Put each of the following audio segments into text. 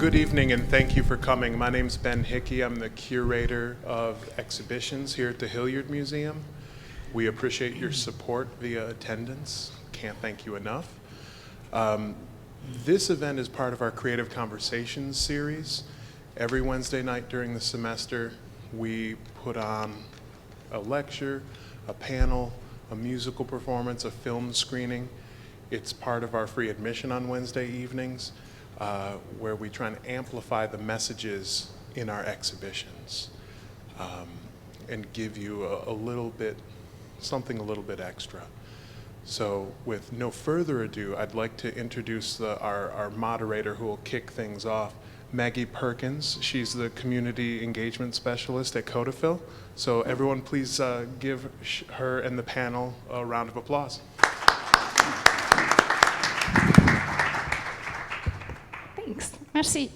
Good evening and thank you for coming. My name's Ben Hickey. I'm the curator of exhibitions here at the Hilliard Museum. We appreciate your support via attendance. Can't thank you enough. This event is part of our Creative Conversations series. Every Wednesday night during the semester, we put on a lecture, a panel, a musical performance, a film screening. It's part of our free admission on Wednesday evenings, where we try and amplify the messages in our exhibitions and give you something a little bit extra. So with no further ado, I'd like to introduce our moderator who will kick things off, Maggie Perkins. She's the Community Engagement Specialist at C.O.D.O.F.I.L. So everyone please give her and the panel a round of applause. Thanks. Merci.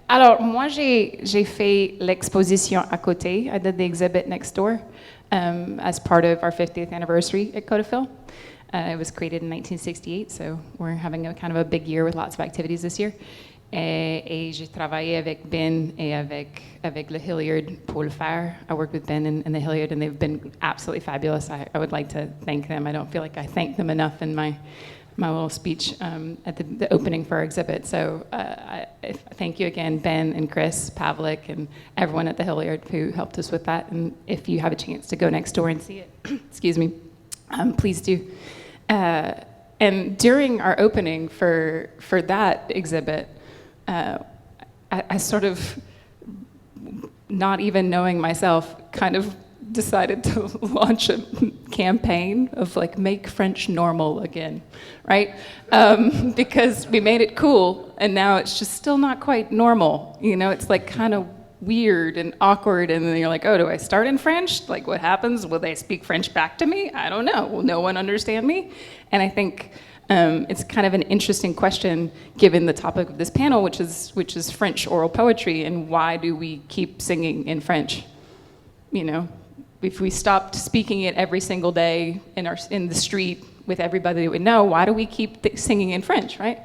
Alors, moi, j'ai fait l'exposition à côté. I did the exhibit next door as part of our 50th anniversary at C.O.D.O.F.I.L. It was created in 1968, so we're having a kind of a big year with lots of activities this year. Et j'ai travaillé avec Ben et avec le Hilliard pour le faire. I worked with Ben and the Hilliard, and they've been absolutely fabulous. I would like to thank them. I don't feel like I thanked them enough in my little speech at the opening for our exhibit. So thank you again, Ben and Chris Pavlik and everyone at the Hilliard who helped us with that. And if you have a chance to go next door and see it, excuse me, please do. And during our opening for that exhibit, I sort of, not even knowing myself, kind of decided to launch a campaign of like make French normal again, right? Because we made it cool and now it's just still not quite normal. You know, it's like kind of weird and awkward, and then you're like, oh, do I start in French? Like what happens? Will they speak French back to me? I don't know. Will no one understand me? And I think it's kind of an interesting question given the topic of this panel, which is French oral poetry, and why do we keep singing in French? You know, if we stopped speaking it every single day in the street with everybody that we know, why do we keep singing in French, right?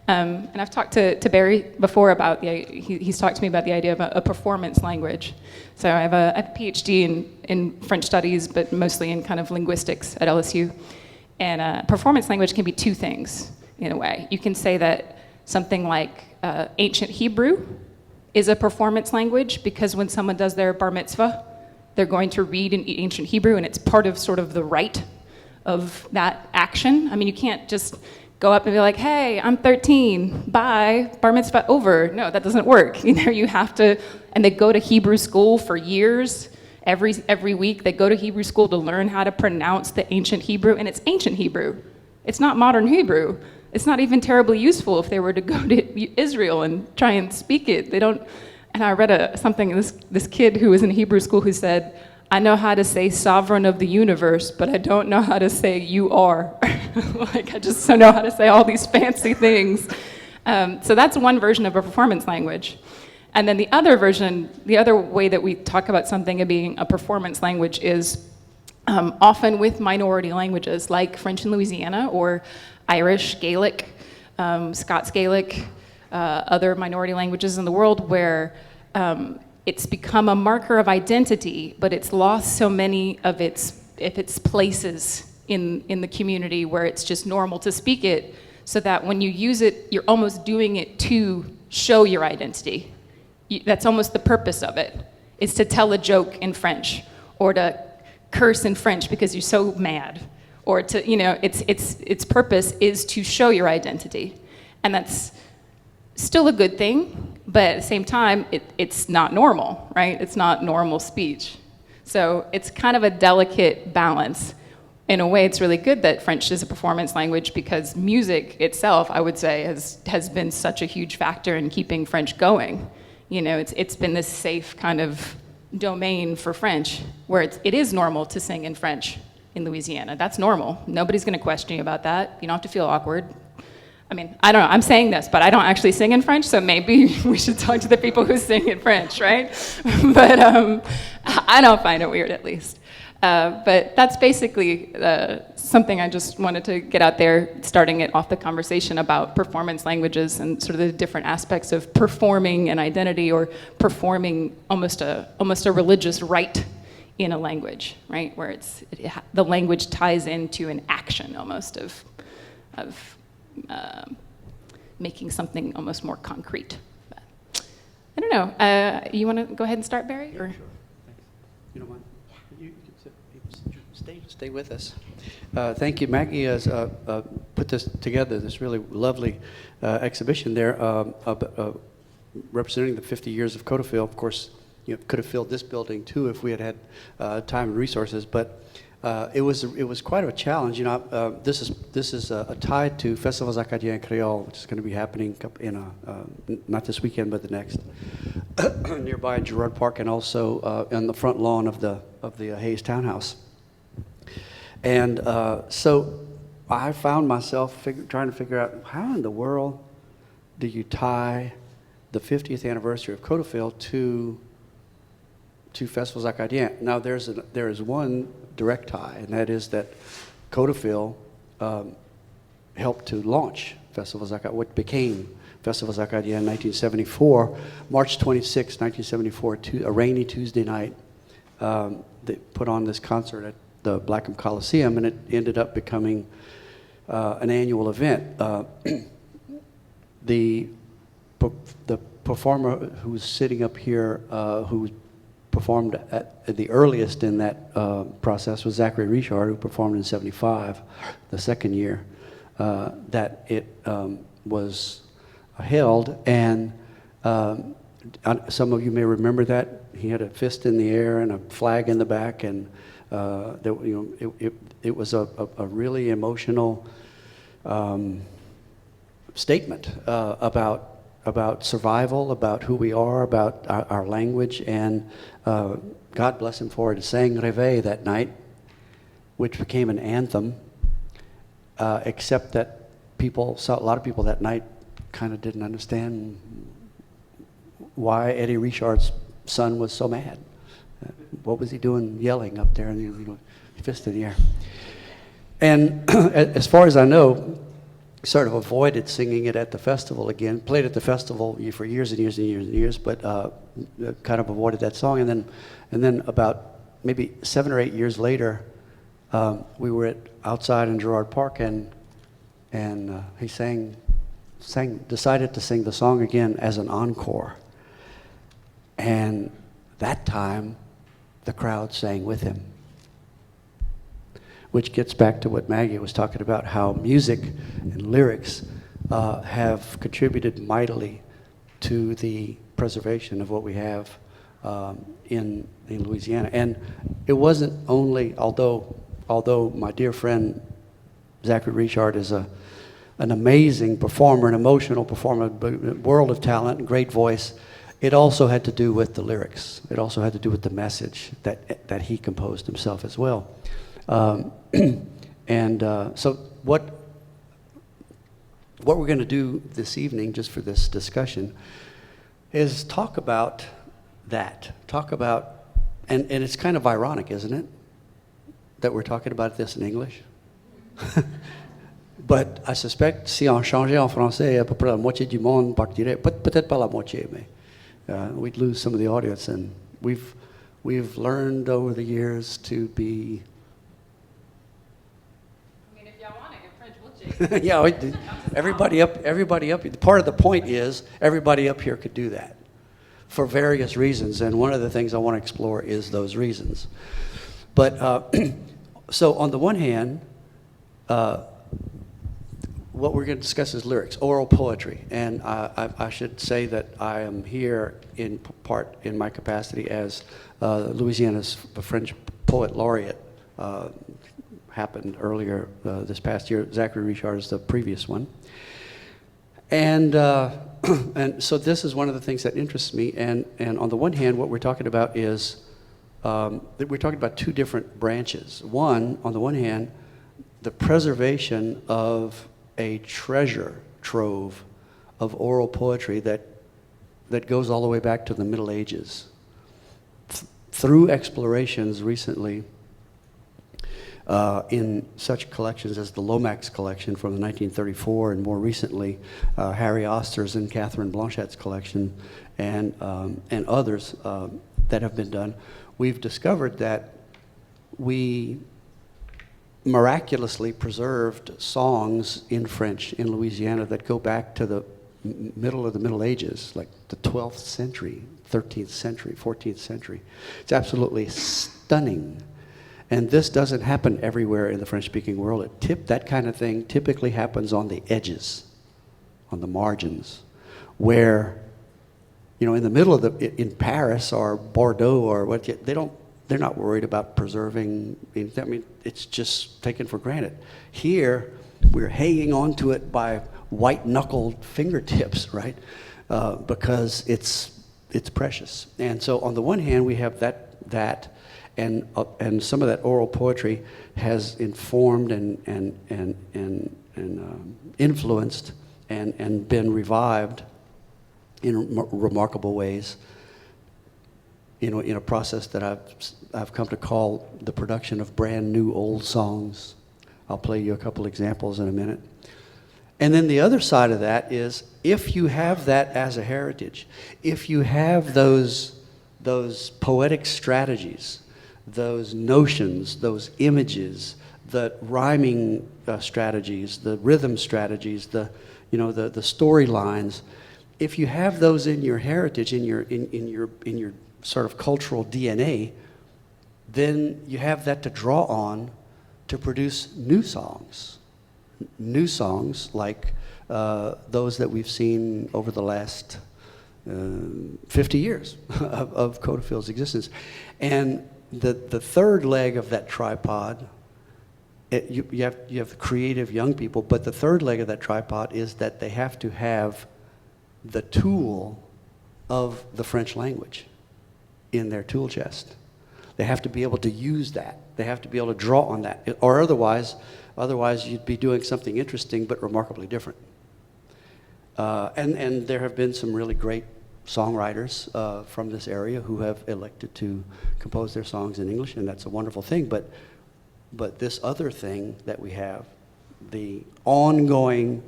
And I've talked to Barry before about he's talked to me about the idea of a performance language. So I have a PhD in French studies, but mostly in kind of linguistics at LSU. And performance language can be two things, in a way. You can say that something like ancient Hebrew is a performance language because when someone does their bar mitzvah, they're going to read in ancient Hebrew, and it's part of sort of the rite of that action. I mean, you can't just go up and be like, hey, I'm 13, bye, bar mitzvah over. No, that doesn't work. You know, you have to, and they go to Hebrew school for years. Every week they go to Hebrew school to learn how to pronounce the ancient Hebrew, and it's ancient Hebrew. It's not modern Hebrew. It's not even terribly useful if they were to go to Israel and try and speak it. They don't. And I read something, this kid who was in Hebrew school who said, I know how to say sovereign of the universe, but I don't know how to say you are. Like, I just don't know how to say all these fancy things. So that's one version of a performance language. And then the other version, the other way that we talk about something as being a performance language is often with minority languages like French in Louisiana or Irish, Gaelic, Scots Gaelic, other minority languages in the world where it's become a marker of identity, but it's lost so many of its places in the community where it's just normal to speak it, so that when you use it, you're almost doing it to show your identity. That's almost the purpose of it, is to tell a joke in French, or to curse in French because you're so mad, or to, you know, its purpose is to show your identity. And that's still a good thing, but at the same time, it's not normal, right? It's not normal speech. So it's kind of a delicate balance. In a way, it's really good that French is a performance language because music itself, I would say, has been such a huge factor in keeping French going. You know, it's been this safe kind of domain for French where it is normal to sing in French in Louisiana. That's normal. Nobody's going to question you about that. You don't have to feel awkward. I mean, I don't know, I'm saying this, but I don't actually sing in French, so maybe we should talk to the people who sing in French, right? But I don't find it weird, at least. But that's basically something I just wanted to get out there, starting it off the conversation about performance languages and sort of the different aspects of performing an identity or performing almost a religious rite in a language, right? Where the language ties into an action almost of making something almost more concrete. But, I don't know. You want to go ahead and start, Barry? Yeah, or? sure. Thanks. You don't mind? You can stay with us. Thank you. Maggie has put this together, this really lovely exhibition there representing the 50 years of C.O.D.O.F.I.L. Of course, could have filled this building too if we had time and resources, but it was quite a challenge. This is tied to Festival Acadien Creole, which is going to be happening in not this weekend but the next, nearby Girard Park, and also on the front lawn of the Hayes Townhouse. And so I found myself trying to figure out, how in the world do you tie the 50th anniversary of C.O.D.O.F.I.L. to Festivals Acadiens? Now there is one direct tie, and that is that C.O.D.O.F.I.L. helped to launch Festivals Acadiens, what became Festivals Acadiens in 1974, March 26, 1974, a rainy Tuesday night. They put on this concert at the Blackham Coliseum, and it ended up becoming an annual event. The performer who's sitting up here, who performed at the earliest in that process, was Zachary Richard, who performed in '75, the second year that it was held. And some of you may remember that. He had a fist in the air and a flag in the back, and it was a really emotional statement about survival, about who we are, about our language, and God bless him for it. Sang Réveil that night, which became an anthem, except that a lot of people that night kind of didn't understand why Eddie Richard's son was so mad. What was he doing yelling up there, and fist in the air? And as far as I know, sort of avoided singing it at the festival again. Played at the festival for years and years and years and years, but kind of avoided that song. And then about maybe 7 or 8 years later, we were outside in Girard Park, and he decided to sing the song again as an encore. And that time, the crowd sang with him, which gets back to what Maggie was talking about, how music and lyrics have contributed mightily to the preservation of what we have in Louisiana. And it wasn't only, although my dear friend Zachary Richard is an amazing performer, an emotional performer, world of talent, and great voice, it also had to do with the lyrics. It also had to do with the message that he composed himself as well. So what we're going to do this evening, just for this discussion, is talk about that. And it's kind of ironic, isn't it, that we're talking about this in English? But I suspect si on changeait en français, à peu près la moitié du monde partirait, peut-être pas la moitié, mais we'd lose some of the audience. And we've learned over the years to be. Yeah, everybody up. Part of the point is everybody up here could do that for various reasons, and one of the things I want to explore is those reasons. But so on the one hand, what we're going to discuss is lyrics, oral poetry, and I should say that I am here in part in my capacity as Louisiana's French poet laureate. Happened earlier this past year. Zachary Richard is the previous one. And so this is one of the things that interests me. And on the one hand, what we're talking about is that we're talking about two different branches. One, on the one hand, the preservation of a treasure trove of oral poetry that goes all the way back to the Middle Ages. Through explorations recently in such collections as the Lomax collection from 1934, and more recently, Harry Oster's and Catherine Blanchette's collection, and others that have been done, we've discovered that we miraculously preserved songs in French in Louisiana that go back to the middle of the Middle Ages, like the 12th century, 13th century, 14th century. It's absolutely stunning. And this doesn't happen everywhere in the French-speaking world. That kind of thing typically happens on the edges, on the margins, where, in the middle of in Paris or Bordeaux or what, they're not worried about preserving. I mean, it's just taken for granted. Here, we're hanging on to it by white-knuckled fingertips, right? Because it's precious. And so, on the one hand, we have that, and some of that oral poetry has informed and influenced and been revived in remarkable ways. In a process that I've come to call the production of brand new old songs. I'll play you a couple examples in a minute. And then the other side of that is, if you have that as a heritage, if you have those poetic strategies, those notions, those images, the rhyming strategies, the rhythm strategies, the storylines, if you have those in your heritage, in your sort of cultural DNA, then you have that to draw on to produce new songs like those that we've seen over the last 50 years of C.O.D.O.F.I.L's existence. And the third leg of that tripod, you have the creative young people, but the third leg of that tripod is that they have to have the tool of the French language in their tool chest. They have to be able to use that. They have to be able to draw on that, or otherwise you'd be doing something interesting but remarkably different. And there have been some really great songwriters from this area who have elected to compose their songs in English, and that's a wonderful thing. But this other thing that we have, the ongoing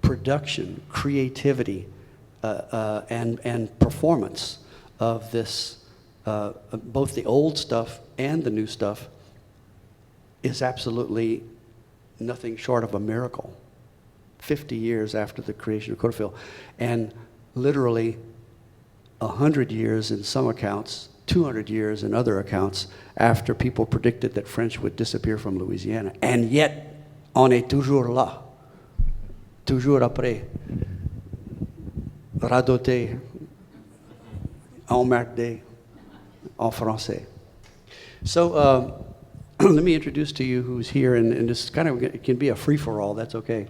production, creativity, and performance of this, both the old stuff and the new stuff, is absolutely nothing short of a miracle. 50 years after the creation of C.O.D.O.F.I.L, and literally 100 years in some accounts, 200 years in other accounts, after people predicted that French would disappear from Louisiana. And yet, on est toujours là, toujours après, radoté, emmerdé, en français. So let me introduce to you who's here, and this kind of, it can be a free-for-all, that's okay.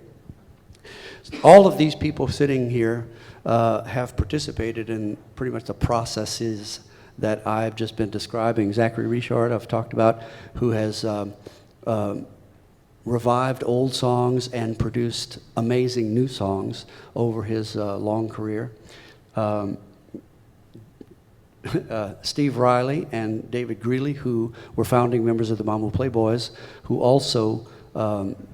All of these people sitting here have participated in pretty much the processes that I've just been describing. Zachary Richard, I've talked about, who has revived old songs and produced amazing new songs over his long career. Steve Riley and David Greely, who were founding members of the Mamou Playboys, who also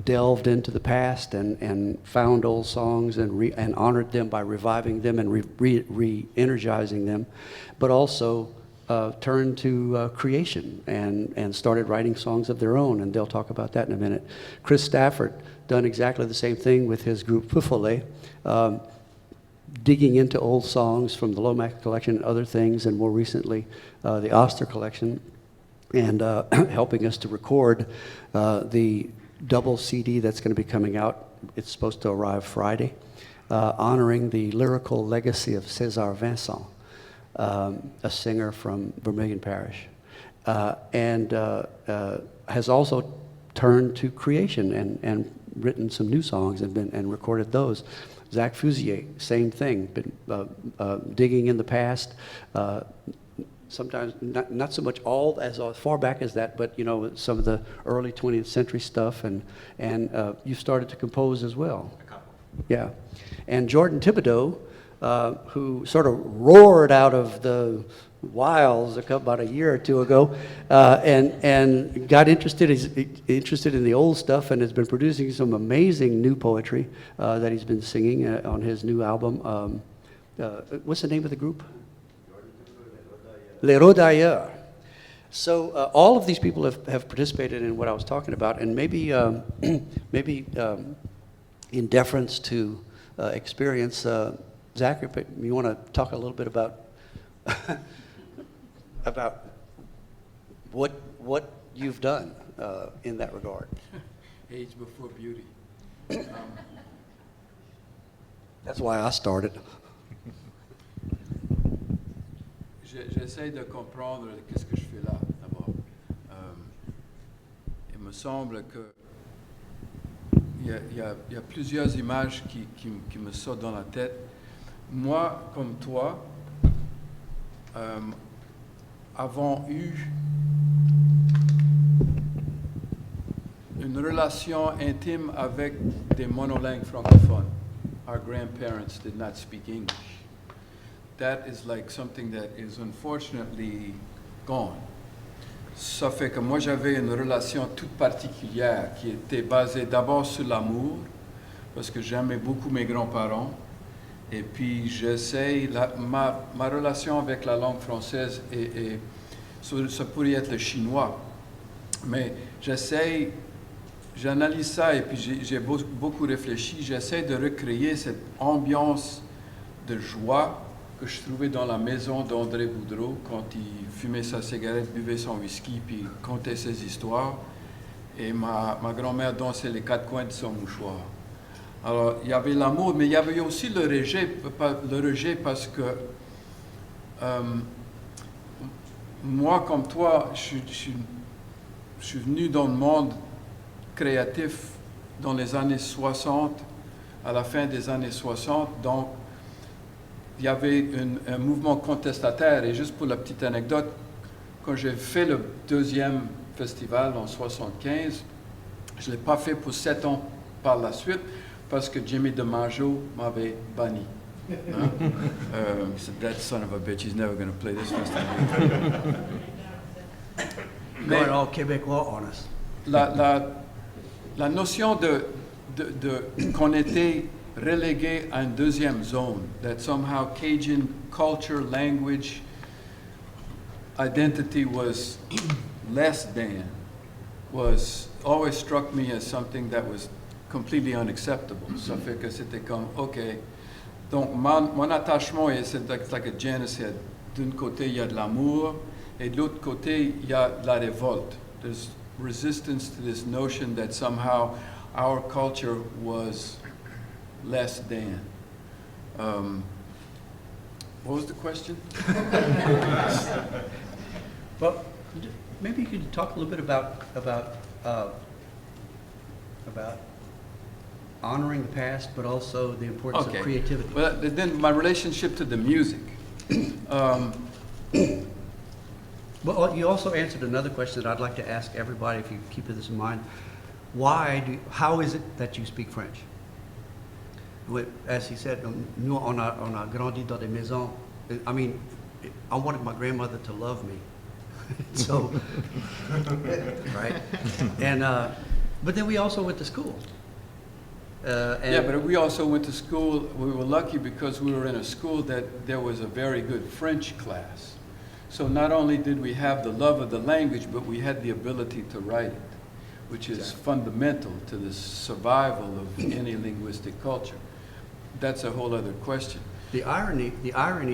delved into the past and found old songs and honored them by reviving them and re-energizing them, but also turned to creation and started writing songs of their own, and they'll talk about that in a minute. Chris Stafford done exactly the same thing with his group Fuselier, digging into old songs from the Lomax collection and other things, and more recently the Oster collection, and helping us to record the double CD that's going to be coming out. It's supposed to arrive Friday, honoring the lyrical legacy of César Vincent, a singer from Vermilion Parish, and has also turned to creation and written some new songs and recorded those. Zach Fuselier, same thing, been digging in the past, sometimes not so much as far back as that, but some of the early 20th century stuff, and you started to compose as well. Yeah, and Jordan Thibodeaux who sort of roared out of the wilds about a year or two ago, and got interested. He's interested in the old stuff and has been producing some amazing new poetry that he's been singing on his new album. What's the name of the group? Les Rodailleurs. So all of these people have participated in what I was talking about, and maybe in deference to experience, Zachary, you want to talk a little bit about about what you've done in that regard? Age before beauty. That's why I started. J'essaie de comprendre qu'est-ce que je fais là, d'abord. Il me semble que il y a plusieurs images qui me sautent dans la tête. Moi, comme toi, avons eu une relation intime avec des monolingues francophones. Our grandparents did not speak English. That is like something that is unfortunately gone. Ça fait que moi j'avais une relation toute particulière qui était basée d'abord sur l'amour, parce que j'aimais beaucoup mes grands-parents. Et puis j'essaie, ma relation avec la langue française, ça pourrait être le chinois, mais j'analyse ça et puis j'ai beaucoup réfléchi, j'essaie de recréer cette ambiance de joie que je trouvais dans la maison d'André Boudreau quand il fumait sa cigarette, buvait son whisky, puis contait ses histoires. Et ma grand-mère dansait les quatre coins de son mouchoir. Alors, il y avait l'amour, mais il y avait aussi le rejet parce que moi, comme toi, je suis venu dans le monde créatif dans les années 60, à la fin des années 60, donc il y avait un mouvement contestataire. Et juste pour la petite anecdote, quand j'ai fait le deuxième festival en 75, je ne l'ai pas fait pour 7 ans par la suite, parce que Jimmy DiMaggio m'avait banni. Hein? He said, that son of a bitch, he's never going to play this festival. Mais Going all Québécois on us. La notion qu'on était relégué à une deuxième zone, that somehow Cajun culture, language, identity was less than, was always struck me as something that was completely unacceptable. Ça fait que c'était comme, OK. Donc, mon attachement, c'est like a Janice said, d'un côté, il y a de l'amour, et de l'autre côté, il y a de la révolte. There's resistance to this notion that somehow our culture was less than. What was the question? Well, maybe you could talk a little bit about honoring the past, but also the importance of creativity. Well, then my relationship to the music. Well, you also answered another question that I'd like to ask everybody, if you keep this in mind. How is it that you speak French? As he said, nous on a grandi dans des maisons. I mean, I wanted my grandmother to love me, so right. And but then we also went to school. Yeah, but we also went to school. We were lucky because we were in a school that there was a very good French class. So not only did we have the love of the language, but we had the ability to write it, which is fundamental to the survival of any linguistic culture. That's a whole other question. The irony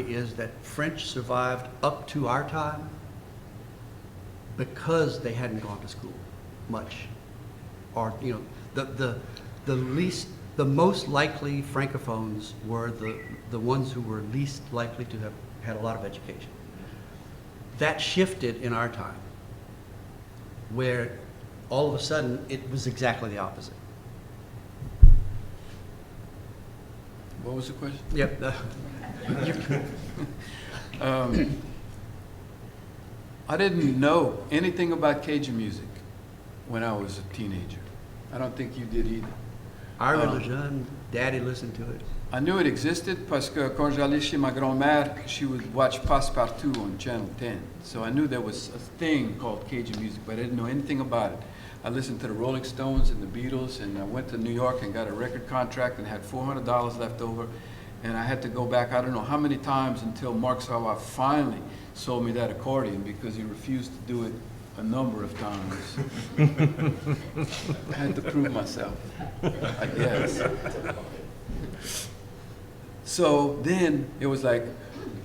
is that French survived up to our time because they hadn't gone to school much, or the most likely francophones were the ones who were least likely to have had a lot of education. That shifted in our time, where all of a sudden it was exactly the opposite. What was the question? Yep. I didn't know anything about Cajun music when I was a teenager. I don't think you did either. Our religion, Daddy listened to it. I knew it existed parce que quand j'allais chez ma grand-mère, she would watch Passepartout on Channel 10. So I knew there was a thing called Cajun music, but I didn't know anything about it. I listened to the Rolling Stones and the Beatles, and I went to New York and got a record contract and had $400 left over. And I had to go back, I don't know how many times, until Mark Sawa finally sold me that accordion, because he refused to do it a number of times. I had to prove myself, I guess. So then it was like,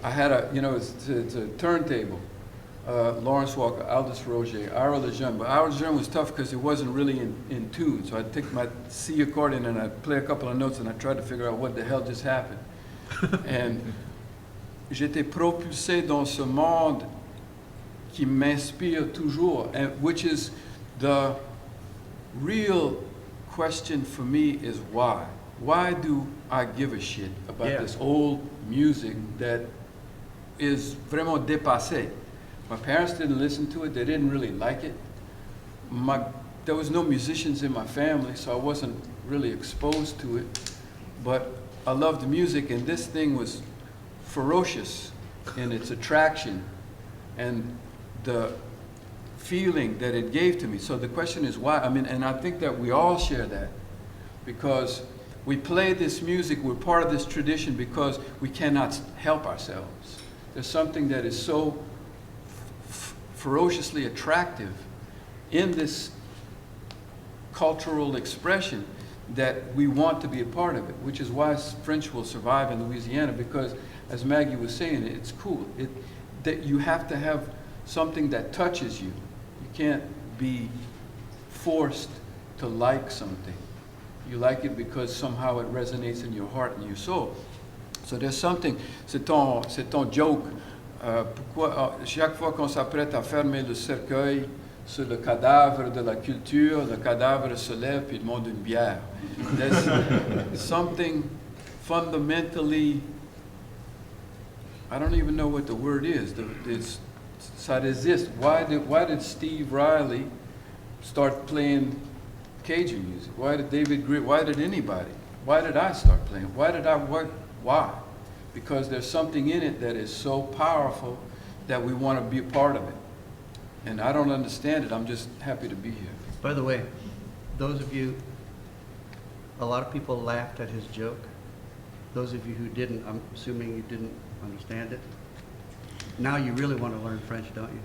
I had a, you know, it's a turntable. Lawrence Walker, Aldous Roger, Ira Lejeune. But Ira Lejeune was tough because it wasn't really in tune. So I'd take my C accordion and I'd play a couple of notes and I tried to figure out what the hell just happened. And j'étais propulsé dans ce monde qui m'inspire toujours, and which is the real question for me is why? Why do I give a shit about this old music that is vraiment dépassé? My parents didn't listen to it. They didn't really like it. There was no musicians in my family, so I wasn't really exposed to it. But I loved the music, and this thing was ferocious in its attraction and the feeling that it gave to me. So the question is why? I mean, and I think that we all share that, because we play this music, we're part of this tradition because we cannot help ourselves. There's something that is so ferociously attractive in this cultural expression that we want to be a part of it, which is why French will survive in Louisiana, because, as Maggie was saying, it's cool. That you have to have something that touches you. You can't be forced to like something. You like it because somehow it resonates in your heart and your soul. So there's something, c'est ton joke. Pourquoi, chaque fois qu'on s'apprête à fermer le cercueil sur le cadavre de la culture, le cadavre se lève puis demande une bière. There's something fundamentally, I don't even know what the word is. Ça résiste. Why did Steve Riley start playing Cajun music? Why did David Greely? Why did anybody? Why did I start playing? Why? Because there's something in it that is so powerful that we want to be a part of it. And I don't understand it. I'm just happy to be here. By the way, those of you, a lot of people laughed at his joke. Those of you who didn't, I'm assuming you didn't understand it. Now you really want to learn French, don't you?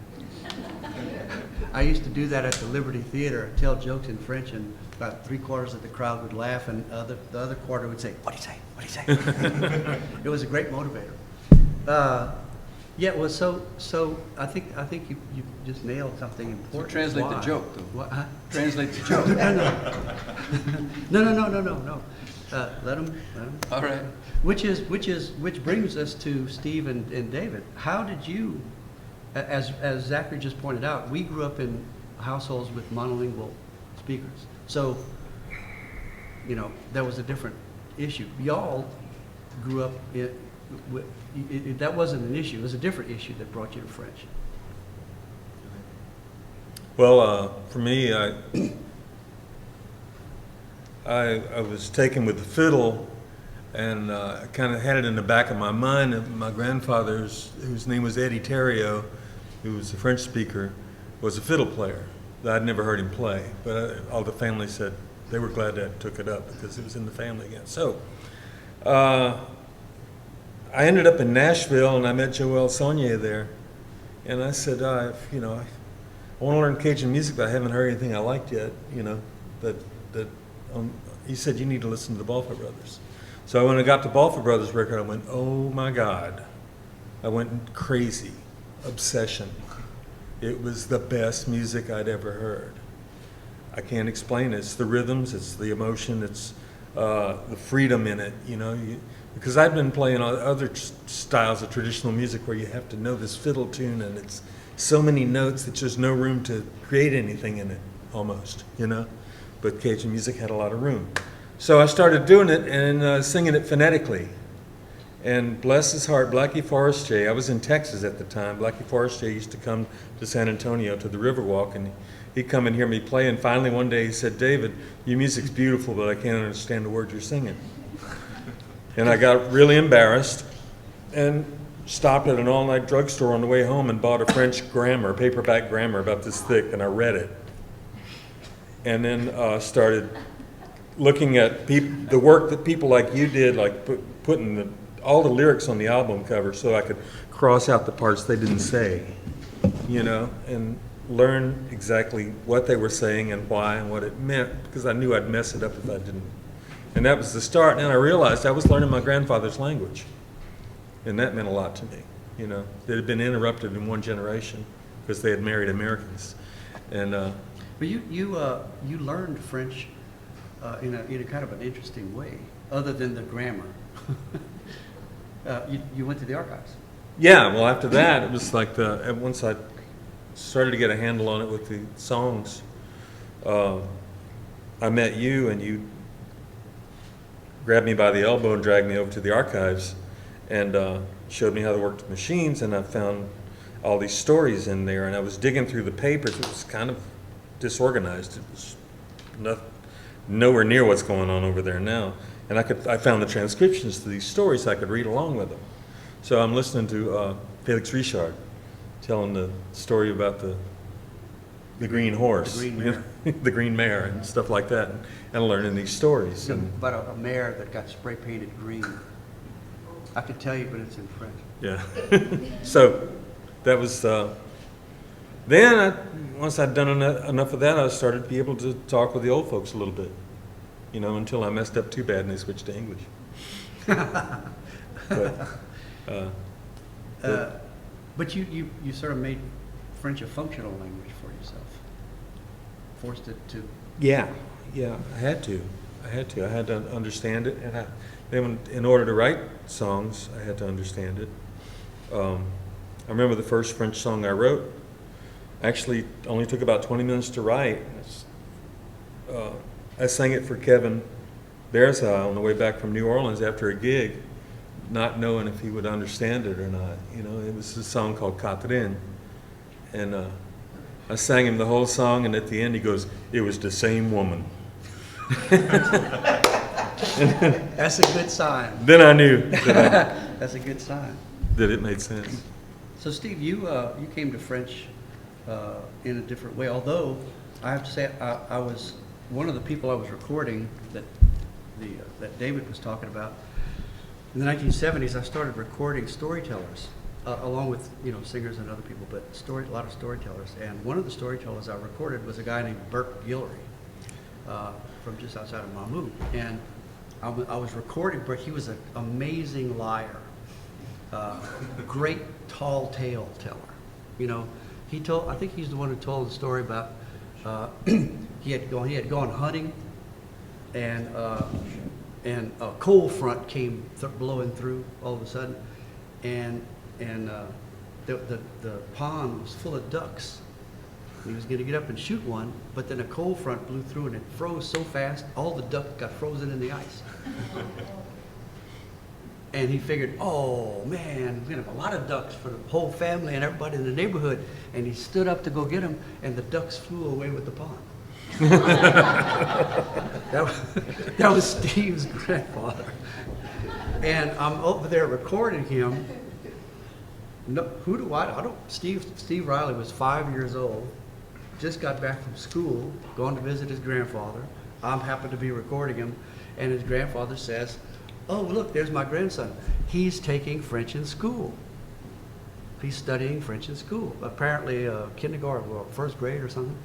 I used to do that at the Liberty Theater. I'd tell jokes in French, and about 3/4 of the crowd would laugh, and the other quarter would say, "What do you say? What do you say?" It was a great motivator. Yeah, it was so. I think you just nailed something important. So translate the Why? joke, though. What, huh? Translate the joke. No. Let him. All right. Which brings us to Steve and David. How did you, as Zachary just pointed out, we grew up in households with monolingual speakers. So, you know, that was a different issue. Y'all grew up that wasn't an issue. It was a different issue that brought you to French. Well, for me, I was taken with the fiddle, and I kind of had it in the back of my mind. And my grandfather's, whose name was Eddie Theriault, who was a French speaker, was a fiddle player. I'd never heard him play, but all the family said they were glad Dad took it up because it was in the family again. So I ended up in Nashville, and I met Joël Saunier there, and I said, I want to learn Cajun music, but I haven't heard anything I liked yet. He said, you need to listen to the Balfour Brothers. So when I got the Balfour Brothers record, I went, oh my God. I went crazy, obsession. It was the best music I'd ever heard. I can't explain it. It's the rhythms, it's the emotion, it's the freedom in it, because I've been playing other styles of traditional music where you have to know this fiddle tune, and it's so many notes that there's no room to create anything in it, almost, But Cajun music had a lot of room. So I started doing it and singing it phonetically. And bless his heart, Blackie Forestier, I was in Texas at the time. Blackie Forestier used to come to San Antonio to the Riverwalk, and he'd come and hear me play. And finally one day he said, David, your music's beautiful, but I can't understand the words you're singing. And I got really embarrassed and stopped at an all-night drugstore on the way home and bought a French grammar, paperback grammar about this thick, and I read it. And then started looking at the work that people like you did, like putting all the lyrics on the album cover so I could cross out the parts they didn't say, you know, and learn exactly what they were saying and why and what it meant, because I knew I'd mess it up if I didn't. And that was the start. And I realized I was learning my grandfather's language. And that meant a lot to me, you know. It had been interrupted in one generation because they had married Americans. And But you learned French in a kind of an interesting way, other than the grammar. You went to the archives. yeah, well, after that, it was like once I started to get a handle on it with the songs, I met you, and you grabbed me by the elbow and dragged me over to the archives and showed me how to work the machines, and I found all these stories in there, and I was digging through the papers. It was kind of disorganized. It was nowhere near what's going on over there now. And I found the transcriptions to these stories so I could read along with them. So I'm listening to Felix Richard telling the story about the green horse, The green mare. the green mare and stuff like that, and learning these stories. And, About a mare that got spray painted green. I could tell you, but it's in French. yeah. So that was, then once I'd done enough of that, I started to be able to talk with the old folks a little bit, you know, until I messed up too bad and they switched to English. But you sort of made French a functional language for yourself. Forced it to. Yeah, I had to. I had to understand it, and then in order to write songs, I had to understand it. I remember the first French song I wrote. Actually, only took about 20 minutes to write. I sang it for Kevin Bearside on the way back from New Orleans after a gig, not knowing if he would understand it or not. You know, it was a song called Catherine, and I sang him the whole song, and at the end he goes, "It was the same woman." That's a good sign. Then I knew that, That's a good sign. that it made sense. So Steve, you came to French in a different way. Although I have to say, I was one of the people I was recording that David was talking about. In the 1970s, I started recording storytellers, along with singers and other people, but a lot of storytellers. And one of the storytellers I recorded was a guy named Bert Guillory from just outside of Mamou. And I was recording Bert. He was an amazing liar, great tall tale teller. I think he's the one who told the story about he had gone hunting, and a cold front came blowing through all of a sudden, and the pond was full of ducks. And he was going to get up and shoot one, but then a cold front blew through and it froze so fast, all the ducks got frozen in the ice. And he figured, oh man, we're going to have a lot of ducks for the whole family and everybody in the neighborhood. And he stood up to go get them, and the ducks flew away with the pond. that was Steve's grandfather. And I'm over there recording him. No, I don't. Steve Riley was 5 years old, just got back from school, going to visit his grandfather. I happened to be recording him, and his grandfather says, "Oh, look, there's my grandson. He's taking French in school. He's studying French in school, apparently kindergarten or first grade or something."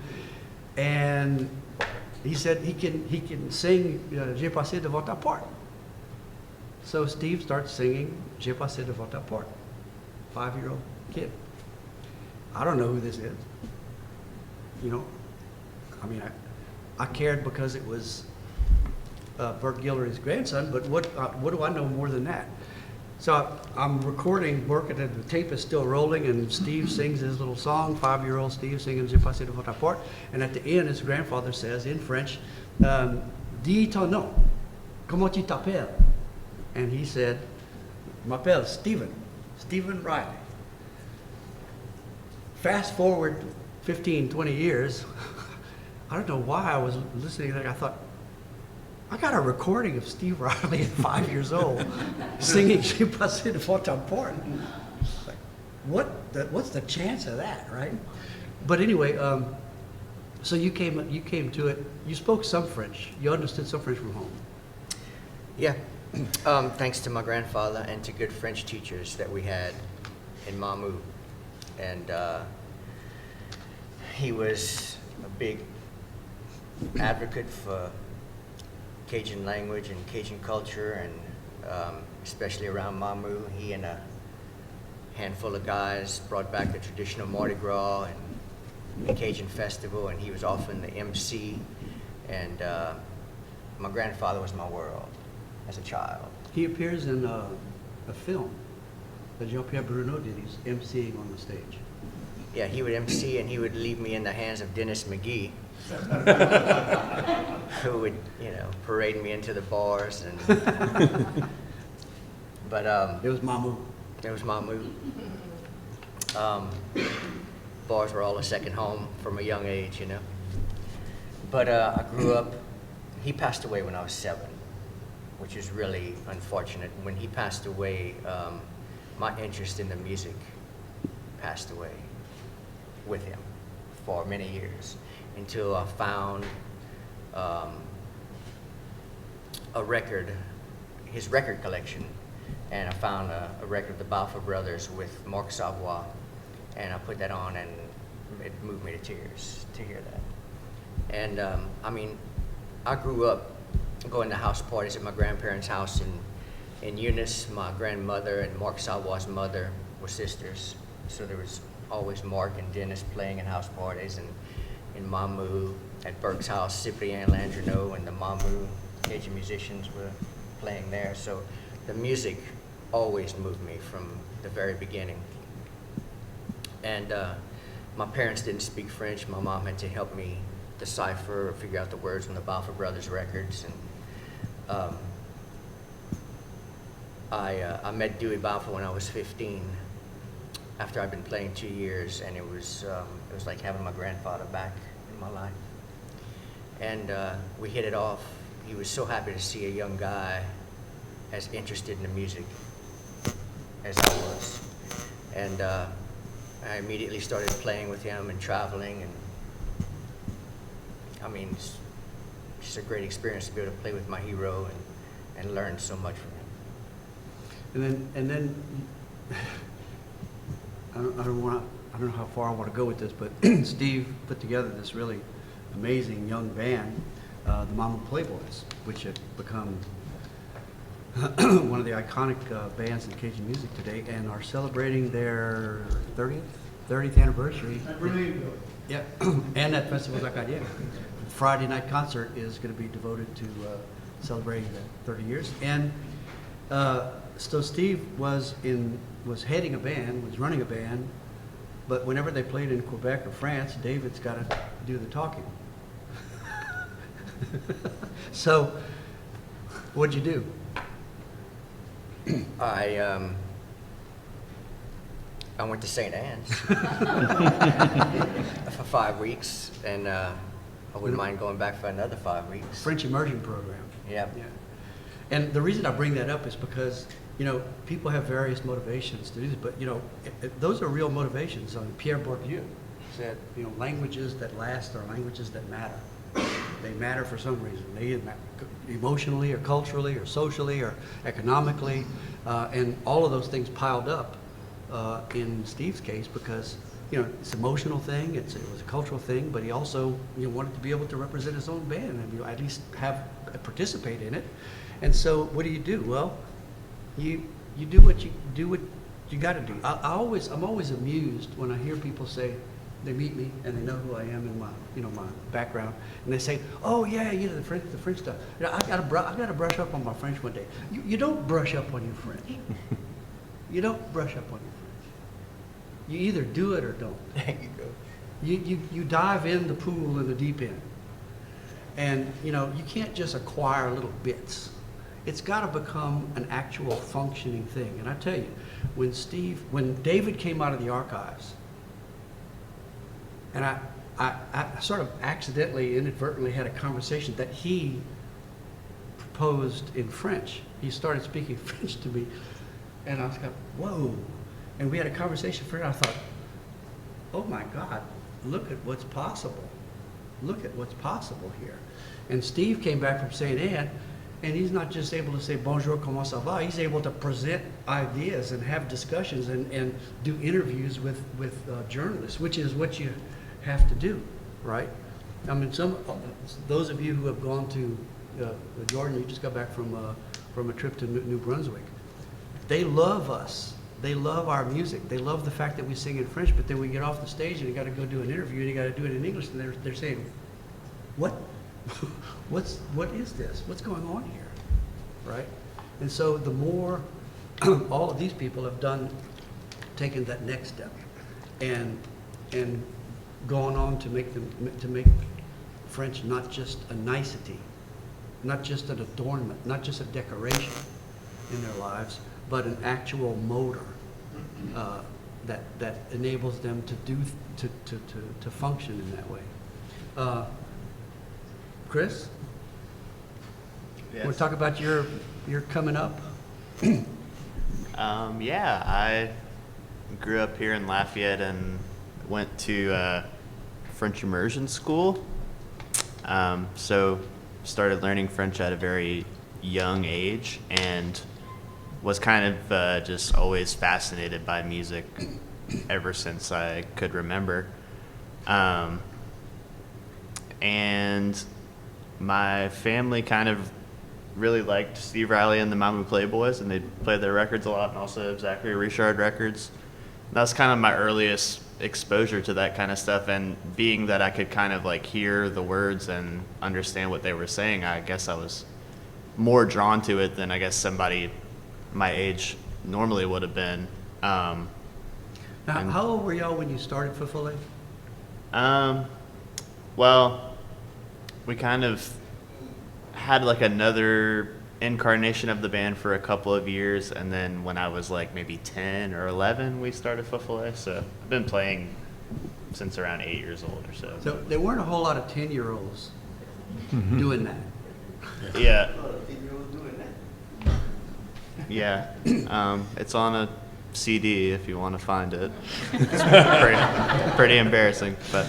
And he said he can sing "J'ai passé devant ta porte." So Steve starts singing "J'ai passé devant ta porte." 5-year-old kid. I don't know who this is. I cared because it was Bert Guillory's grandson, but what do I know more than that? So I'm recording, working, and the tape is still rolling, and Steve sings his little song, 5-year-old Steve singing "J'ai passé devant ta porte," and at the end his grandfather says in French, "Dis ton nom, comment tu t'appelles?" And he said, "M'appelle Stephen Riley." Fast forward 15, 20 years, I don't know why I was listening to that. I thought, I got a recording of Steve Riley at 5 years old singing Je passais devant ta porte. Like, what's the chance of that, right? But anyway, so you came to it. You spoke some French. You understood some French from home. Yeah, thanks to my grandfather and to good French teachers that we had in Mamou. And he was a big advocate for Cajun language and Cajun culture, and especially around Mamou. He and a handful of guys brought back the traditional Mardi Gras and the Cajun festival, and he was often the MC. And my grandfather was my world as a child. He appears in a film that Jean-Pierre Bruno did. He's emceeing on the stage. Yeah, he would MC and he would leave me in the hands of Dennis McGee, who would, parade me into the bars. And but It was Mamou. it was my move. Bars were all a second home from a young age, But I grew up. He passed away when I was 7, which is really unfortunate. When he passed away, my interest in the music passed away with him for many years, until I found his record collection, and I found a record of the Balfour Brothers with Marc Savoy, and I put that on, and it moved me to tears to hear that. And I grew up going to house parties at my grandparents' house in Eunice. My grandmother and Marc Savoy's mother were sisters, so there was always Mark and Dennis playing in house parties, and in Mamou at Burke's house, Cyprien Landreneau and the Mamou Cajun musicians were playing there. So the music always moved me from the very beginning. And my parents didn't speak French. My mom had to help me decipher or figure out the words on the Balfour Brothers records. And I met Dewey Balfour when I was 15, after I'd been playing 2 years, and it was like having my grandfather back in my life. And we hit it off. He was so happy to see a young guy as interested in the music as I was. And I immediately started playing with him and traveling, and it's just a great experience to be able to play with my hero and learn so much from him. And then I don't know how far I want to go with this, but Steve put together this really amazing young band, the Mamou Playboys, which have become one of the iconic bands in Cajun music today, and are celebrating their 30th anniversary. Yeah, and at Festival Zachary. Friday night concert is going to be devoted to celebrating the 30 years. And so Steve was heading a band, was running a band, but whenever they played in Quebec or France, David's got to do the talking. So, what'd you do? I went to St. Anne's for 5 weeks, and I wouldn't mind going back for another 5 weeks. French immersion program. Yeah. And the reason I bring that up is because, people have various motivations to do this, but, those are real motivations. Pierre Bourdieu said, languages that last are languages that matter. They matter for some reason. They either matter emotionally or culturally or socially or economically, and all of those things piled up in Steve's case because, it's an emotional thing, it was a cultural thing, but he also wanted to be able to represent his own band and at least participate in it. And so what do? Well, you do what you got to do. I'm always amused when I hear people say, they meet me and they know who I am and my background, and they say, "Oh yeah, the French stuff. I got to brush up on my French one day." You don't brush up on your French. You don't brush up on your French. You either do it or don't. There you go. You dive in the pool in the deep end, and you can't just acquire little bits. It's got to become an actual functioning thing. And I tell you, when David came out of the archives. And I sort of accidentally, inadvertently had a conversation that he proposed in French. He started speaking French to me, and I was like, whoa. And we had a conversation for it. I thought, oh my God, look at what's possible. Look at what's possible here. And Steve came back from St. Anne, and he's not just able to say, bonjour, comment ça va? He's able to present ideas and have discussions and do interviews with journalists, which is what you have to do, right? I mean, those of you who have gone to Jordan, you just got back from a trip to New Brunswick. They love us. They love our music. They love the fact that we sing in French, but then we get off the stage and you got to go do an interview and you got to do it in English, and they're saying, what? What is this? What's going on here, right? And so the more all of these people have taken that next step, and gone on to make French not just a nicety, not just an adornment, not just a decoration in their lives, but an actual motor that enables them to function in that way. Chris, Yes. want to talk about your coming up? Yeah, I grew up here in Lafayette and went to French immersion school. So started learning French at a very young age and was kind of just always fascinated by music ever since I could remember. And my family kind of really liked Steve Riley and the Mamou Playboys, and they played their records a lot, and also Zachary Richard records. That was kind of my earliest exposure to that kind of stuff, and being that I could kind of like hear the words and understand what they were saying, I guess I was more drawn to it than I guess somebody my age normally would have been. Now, how old were y'all when you started Fuselier? Well, we kind of had like another incarnation of the band for a couple of years, and then when I was like maybe 10 or 11, we started Fuselier. So I've been playing since around 8 years old or so. So there weren't a whole lot of 10-year-olds doing that. Yeah. Yeah. It's on a CD if you want to find it. It's pretty embarrassing, but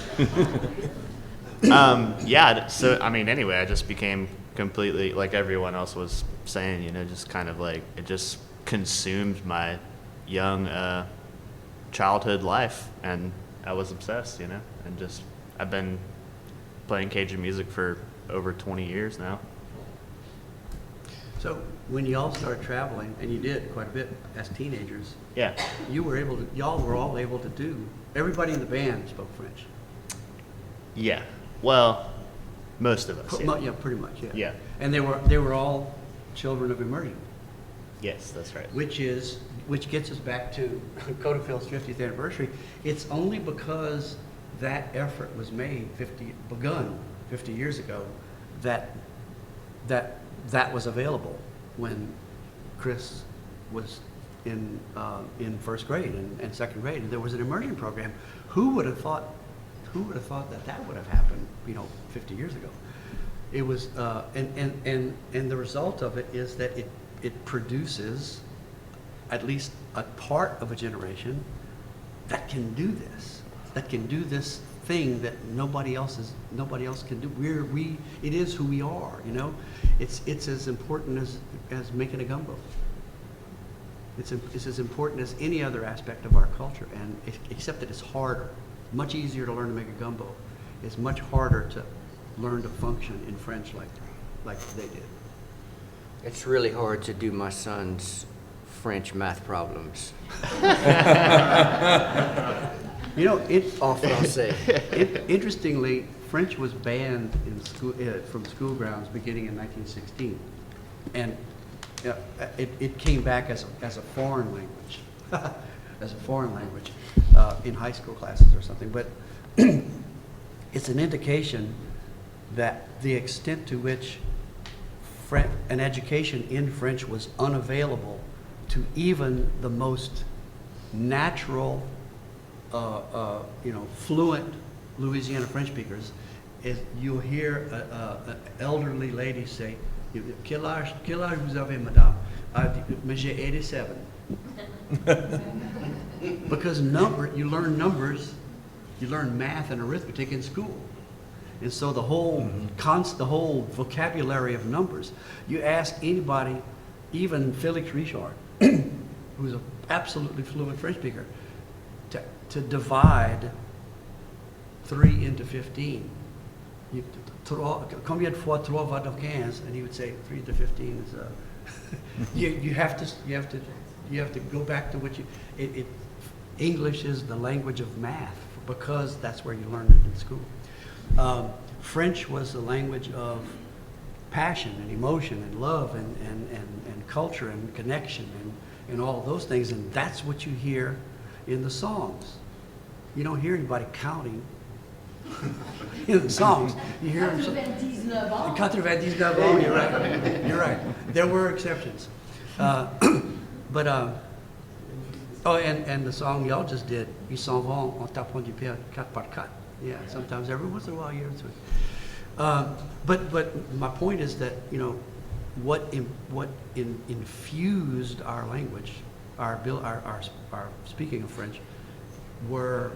yeah. So I mean, anyway, I just became completely, like everyone else was saying, you know, just kind of like it just consumed my young childhood life, and I was obsessed, you know, and just I've been playing Cajun music for over 20 years now. So when y'all started traveling, and you did quite a bit as teenagers, Yeah. y'all were all able to do, everybody in the band spoke French. Yeah. Well, most of us. Yeah. Yeah, pretty much, yeah. Yeah. And they were all children of immersion, Yes, that's right. which gets us back to C.O.D.O.F.I.L's 50th anniversary. It's only because that effort was begun 50 years ago, that was available when Chris was in first grade and second grade, and there was an immersion program. Who would have thought that would have happened, 50 years ago? It was, and the result of it is that it produces at least a part of a generation that can do this thing that nobody else can do. It is who we are, It's as important as making a gumbo. It's as important as any other aspect of our culture, and except that it's harder. Much easier to learn to make a gumbo. It's much harder to learn to function in French like they did. It's really hard to do my son's French math problems. En français. Interestingly, French was banned in school, from school grounds beginning in 1916, and it came back as a foreign language, in high school classes or something. But it's an indication that the extent to which an education in French was unavailable to even the most natural, fluent Louisiana French speakers, is you'll hear an elderly lady say, Quel âge vous avez, madame? Mais j'ai 87. Because you learn numbers, you learn math and arithmetic in school. And so the whole the whole vocabulary of numbers, you ask anybody, even Félix Richard, who's an absolutely fluent French speaker, to divide 3 into 15. Combien de fois 3 va dans 15? And he would say 3 to 15 is you have to go back to what English is the language of math because that's where you learn it in school. French was the language of passion and emotion and love and culture and connection and all of those things, and that's what you hear in the songs. You don't hear anybody counting in the songs. You hear them. 99 ans, you're right. You're right. There were exceptions. But and the song y'all just did, Ils s'en vont en tapant du pied 4x4. Yeah, sometimes every once in a while you hear it. But my point is that, you know, what infused our language, our speaking of French, were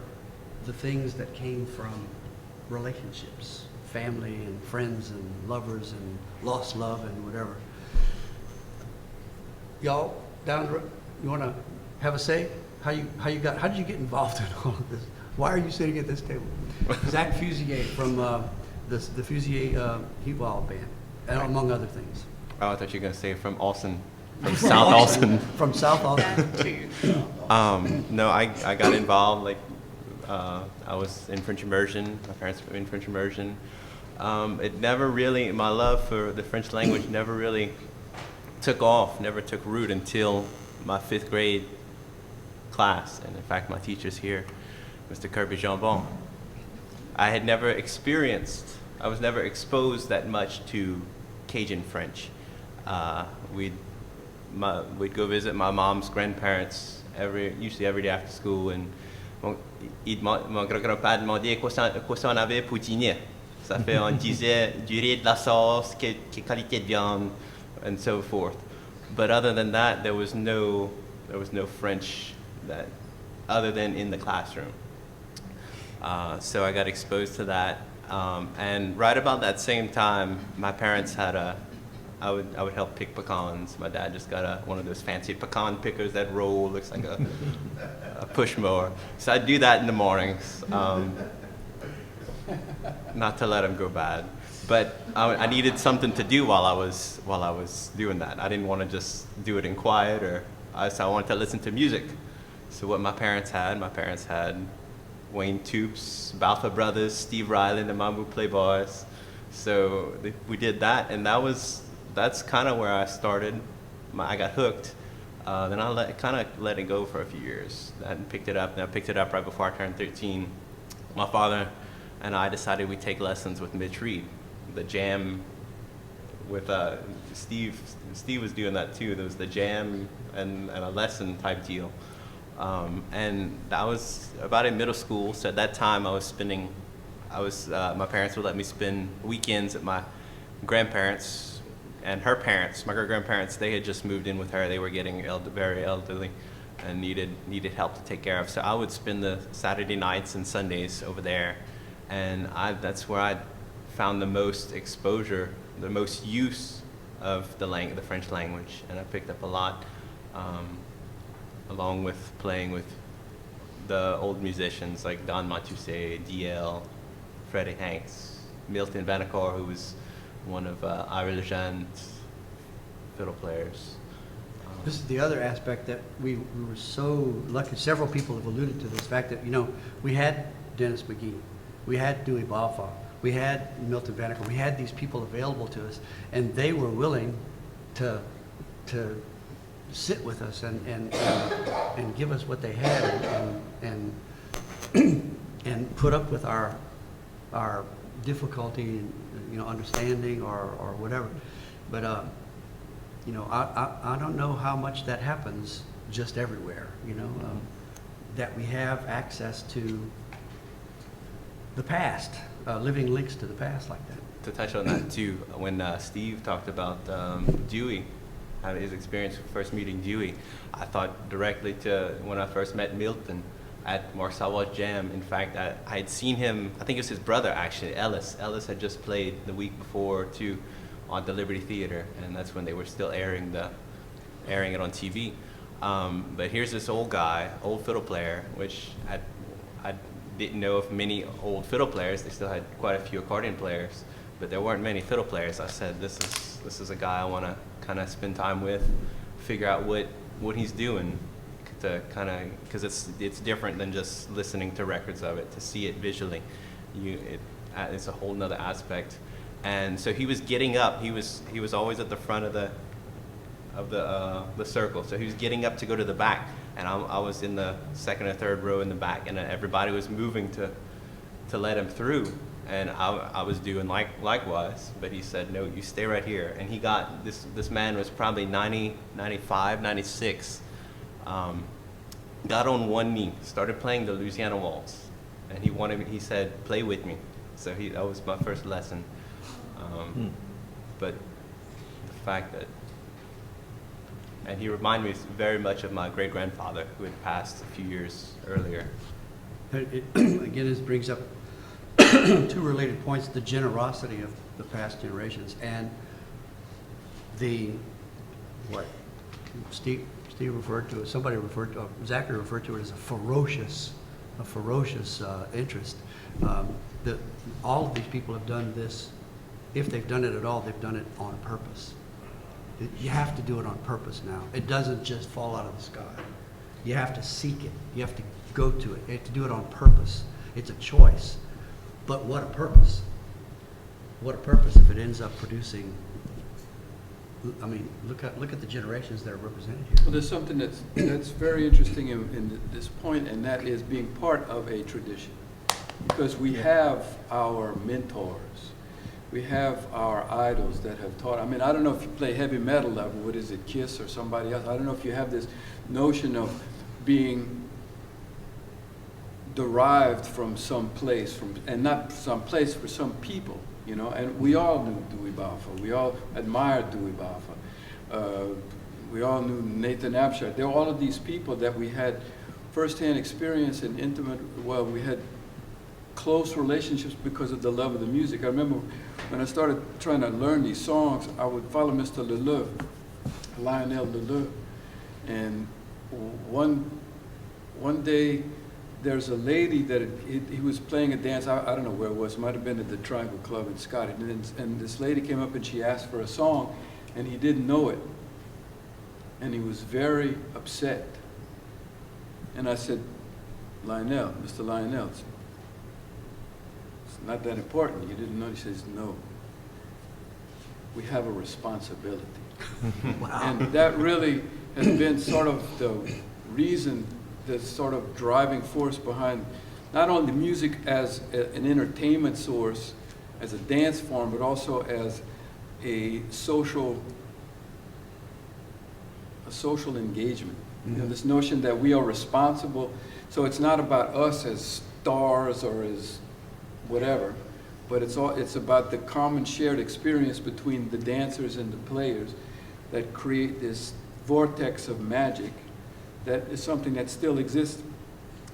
the things that came from relationships, family and friends and lovers and lost love and whatever. Y'all down the road, you want to have a say? How did you get involved in all of this? Why are you sitting at this table? Zach Fuselier from the Fuselier band, and among other things. Oh, I thought you were going to say from Austin, from South Austin. From South Austin. No, I got involved, like, I was in French immersion, my parents were in French immersion. It never really, my love for the French language never really took off, never took root until my 5th grade class. And in fact, my teacher's here, Mr. Kirby Jambon. I had never experienced, I was never exposed that much to Cajun French. We'd go visit my mom's grandparents usually every day after school, and mon grand-père demandait quoi ça on avait pour dîner. Ça fait, on disait du riz, de la sauce, quelle qualité de viande, and so forth. But other than that, there was no French that, other than in the classroom. So I got exposed to that, and right about that same time, my parents had I would help pick pecans. My dad just got one of those fancy pecan pickers that roll, looks like a push mower. So I'd do that in the mornings, not to let him go bad. But I needed something to do while I was doing that. I didn't want to just do it in quiet, so I wanted to listen to music. So what my parents had Wayne Toops, Balfour Brothers, Steve Riley, and the Mambo Playboys. So we did that, and that's kind of where I started. I got hooked. Then I kind of let it go for a few years. And picked it up. And I picked it up right before I turned 13. My father and I decided we'd take lessons with Mitch Reed, the jam with Steve. Steve was doing that too. There was the jam and a lesson type deal. And that was about in middle school. So at that time, my parents would let me spend weekends at my grandparents' and her parents, my great-grandparents. They had just moved in with her. They were getting very elderly and needed help to take care of. So I would spend the Saturday nights and Sundays over there, and that's where I found the most exposure, the most use of the French language, and I picked up a lot, along with playing with the old musicians like Don Matusé, D.L., Freddie Hanks, Milton Vanacore, who was one of Ira Lejean's fiddle players. This is the other aspect that we were so lucky. Several people have alluded to this fact that, you know, we had Dennis McGee, we had Dewey Balfour, we had Milton Vanacore, we had these people available to us, and they were willing to sit with us and give us what they had and put up with our difficulty, you know, understanding or whatever. But you know, I don't know how much that happens just everywhere, you know, that we have access to the past, living links to the past like that. to touch on that too, when Steve talked about Dewey, how his experience first meeting Dewey, I thought directly to when I first met Milton at Mark Sawal's jam. In fact, I had seen him, I think it was his brother actually, Ellis. Ellis had just played the week before too on the Liberty Theater, and that's when they were still airing it on TV. But here's this old guy, old fiddle player, which I didn't know of many old fiddle players. They still had quite a few accordion players, but there weren't many fiddle players. I said, this is a guy I want to kind of spend time with, figure out what he's doing, to kind of, because it's different than just listening to records of it. To see it visually, it's a whole nother aspect. And so he was getting up. He was always at the front of the circle. So he was getting up to go to the back, and I was in the second or third row in the back, and everybody was moving to let him through, and I was doing likewise. But he said, no, you stay right here. And he got this man was probably 90, 95, 96. Got on one knee, started playing the Louisiana waltz, and he said, play with me. So that was my first lesson. But the fact that, and he reminded me very much of my great-grandfather who had passed a few years earlier. Again, this brings up two related points: the generosity of the past generations and what Steve referred to, Zachary referred to it as a ferocious interest. All of these people have done this. If they've done it at all, they've done it on purpose. You have to do it on purpose now. It doesn't just fall out of the sky. You have to seek it. You have to go to it. You have to do it on purpose. It's a choice. But what a purpose. What a purpose if it ends up producing, I mean, look at the generations that are represented here. Well, there's something that's very interesting in this point, and that is being part of a tradition. Because we have our mentors. We have our idols that have taught. I mean, I don't know if you play heavy metal level, what is it, Kiss or somebody else? I don't know if you have this notion of being derived from some place, and not some place for some people, you know. And we all knew Dewey-Balfour. We all admired Dewey-Balfour. We all knew Nathan Abshire. There were all of these people that we had firsthand experience and intimate, well, we had close relationships because of the love of the music. I remember when I started trying to learn these songs, I would follow Mr. Lulu, Lionel Lulu. And one day, there's a lady that he was playing a dance, I don't know where it was, it might have been at the Triangle Club in Scotty. And this lady came up and she asked for a song, and he didn't know it. And he was very upset. And I said, Lionel, Mr. Lionel, it's not that important. You didn't know? He says, no. We have a responsibility. Wow. And that really has been sort of the reason, the sort of driving force behind not only the music as an entertainment source, as a dance form, but also as a social engagement. Mm-hmm. You know, this notion that we are responsible. So it's not about us as stars or as whatever, but it's about the common shared experience between the dancers and the players that create this vortex of magic that is something that still exists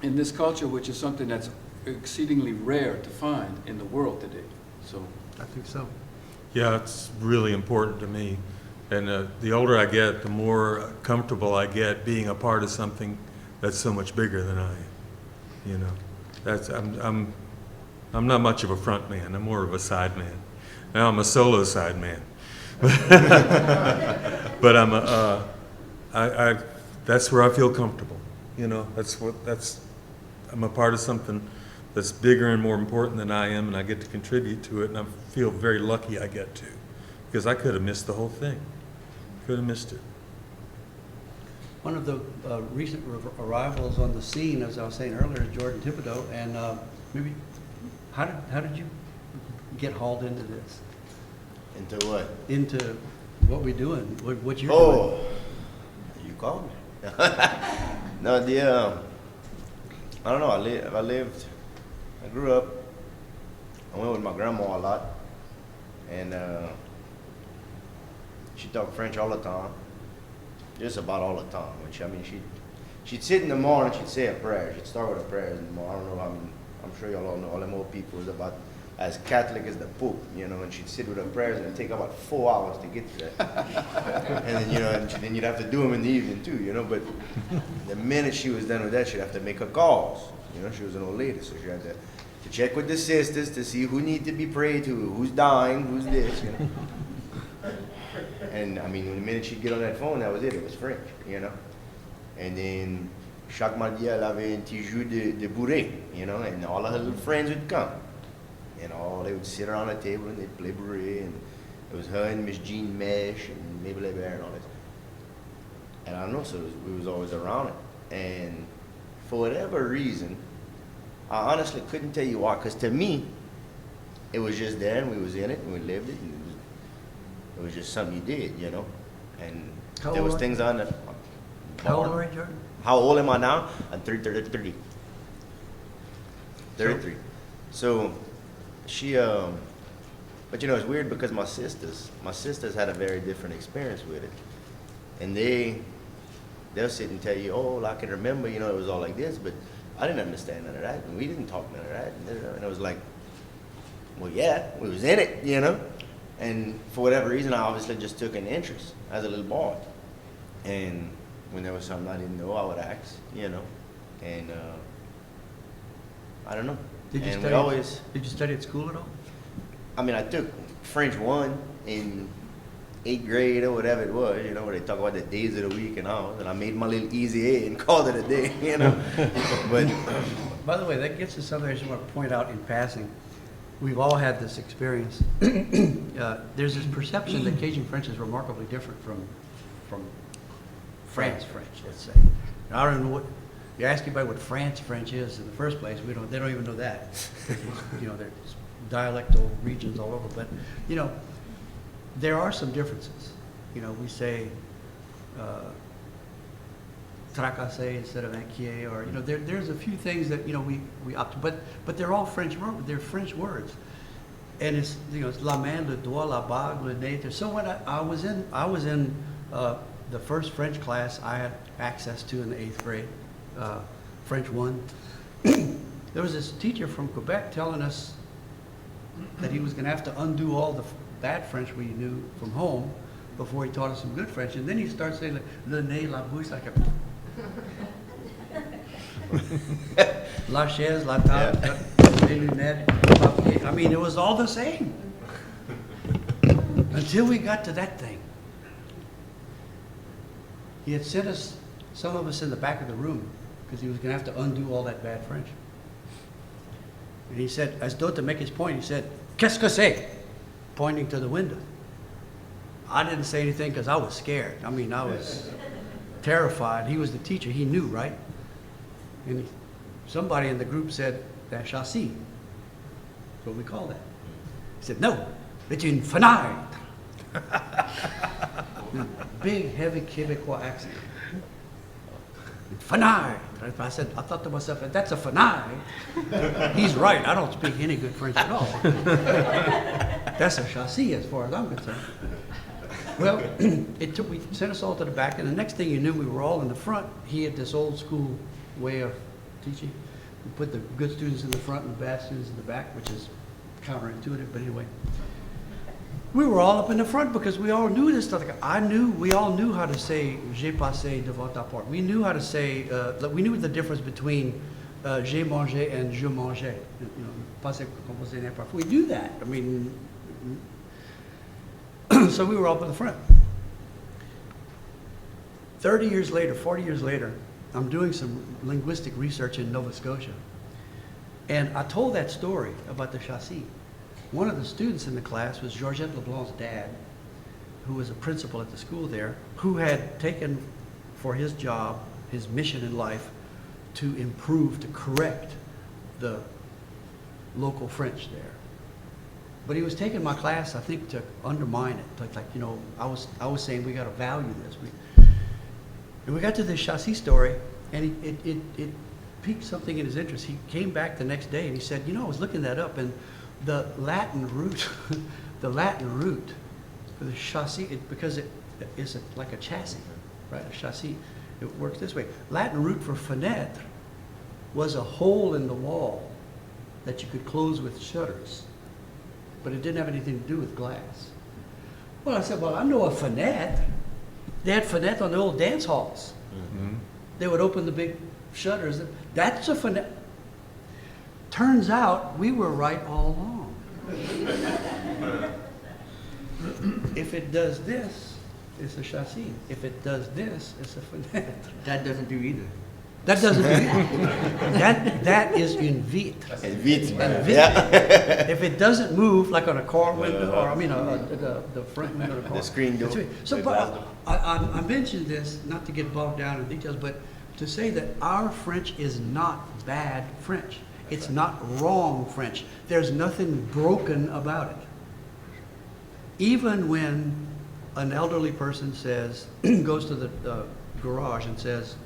in this culture, which is something that's exceedingly rare to find in the world today. So I think so. Yeah, it's really important to me. And the older I get, the more comfortable I get being a part of something that's so much bigger than I am. You know, I'm not much of a front man. I'm more of a side man. Now I'm a solo side man. But that's where I feel comfortable. You know, I'm a part of something that's bigger and more important than I am, and I get to contribute to it, and I feel very lucky I get to, because I could have missed the whole thing. Could have missed it. One of the recent arrivals on the scene, as I was saying earlier, is Jordan Thibodeaux, and maybe how did you get hauled into this? Into what? Into what we're doing, what you're doing. Oh, you called me. No, I don't know. I grew up. I went with my grandma a lot. and she talked French all the time, just about all the time. She'd sit in the morning, she'd say a prayer. She'd start with a prayer in the morning. I don't know, I'm sure y'all all know, all them old people is about as Catholic as the Pope, you know, and she'd sit with her prayers and it'd take about 4 hours to get to that. And then, you know, and then you'd have to do them in the evening too, you know, but the minute she was done with that, she'd have to make her calls. You know, she was an old lady, so she had to check with the sisters to see who need to be prayed to, who's dying, who's this, you know. And I mean, the minute she'd get on that phone, that was it. It was French, you know. And then chaque mardi, elle avait un petit jeu de bourrée, you know, and all of her little friends would come. And all they would sit around the table and they'd play bourrée, and it was her and Miss Jean Mesh and Mabel Hebert and all this. And I don't know, so we was always around it. And for whatever reason, I honestly couldn't tell you why, because to me, it was just there and we was in it and we lived it, and it was just something you did, you know. And How there was old? things on the How old are you, Jordan? How old am I now? I'm 33. 33. So she, but you know, it's weird because my sisters had a very different experience with it. And they'll sit and tell you, oh, I can remember, you know, it was all like this, but I didn't understand none of that, and we didn't talk none of that. And it was like, well, yeah, we was in it, you know. And for whatever reason, I obviously just took an interest as a little boy. And when there was something I didn't know, I would ask, you know. And I don't know. Did you And study? Did you study at school at all? I mean, I took French 1 in 8th grade or whatever it was, you know, where they talk about the days of the week and all. And I made my little easy A and called it a day, you know. But By the way, that gets to something I just want to point out in passing. We've all had this experience. There's this perception that Cajun French is remarkably different from France French, let's say. Now, I don't know what, you ask anybody what France French is in the first place, they don't even know that. You know, there's dialectal regions all over, but, you know, there are some differences. You know, we say tracasse instead of inquiet, or, you know, there's a few things that, you know, we opt, but they're all French words, they're French words. And it's, you know, it's la main, le doigt, la bague, le nez. So when I was in the first French class I had access to in the 8th grade, French 1, there was this teacher from Quebec telling us that he was going to have to undo all the bad French we knew from home before he taught us some good French. And then he started saying, le nez, la bouche, like a... La chaise, la table, les lunettes, papier. I mean, it was all the same. Until we got to that thing. He had sent us, some of us in the back of the room, because he was going to have to undo all that bad French. And he said, as though to make his point, he said, qu'est-ce que c'est? Pointing to the window. I didn't say anything because I was scared. I mean, I was terrified. He was the teacher. He knew, right? And somebody in the group said, that chassis. That's what we call that. He said, no, it's une fenêtre. Big, heavy Quebecois accent. Fenêtre. I said, I thought to myself, that's a fenêtre. He's right. I don't speak any good French at all. That's a chassis as far as I'm concerned. Well, we sent us all to the back, and the next thing you knew, we were all in the front. He had this old school way of teaching. We put the good students in the front and the bad students in the back, which is counterintuitive, but anyway. We were all up in the front because we all knew this stuff. We all knew how to say, j'ai passé devant ta porte. We knew how to say, we knew the difference between j'ai mangé and je mangeais. You know, passé, composé, n'importe. We knew that. I mean, so we were up in the front. 30 years later, 40 years later, I'm doing some linguistic research in Nova Scotia. And I told that story about the chassis. One of the students in the class was Georgette Leblanc's dad, who was a principal at the school there, who had taken for his job, his mission in life, to improve, to correct the local French there. But he was taking my class, I think, to undermine it. Like you know, I was saying we got to value this. And we got to this chassis story, and it piqued something in his interest. He came back the next day and he said, you know, I was looking that up, and the Latin root the Latin root for the chassis, because it is like a chassis, right? A chassis. It works this way. Latin root for fenêtre was a hole in the wall that you could close with shutters, but it didn't have anything to do with glass. Well, I said, well, I know a fenêtre. They had fenêtre on the old dance halls. Mm-hmm. They would open the big shutters. That's a fenêtre. Turns out we were right all along. If it does this, it's a chassis. If it does this, it's a fenêtre. That doesn't do either. That doesn't do that. That is une vitre. And Vite. And vitre. Yeah. If it doesn't move, like on a car window, or I mean, the front window of a car. The screen door. So, but I mentioned this not to get bogged down in details, but to say that our French is not bad French. It's not wrong French. There's nothing broken about it. Even when an elderly person says, goes to the garage and says,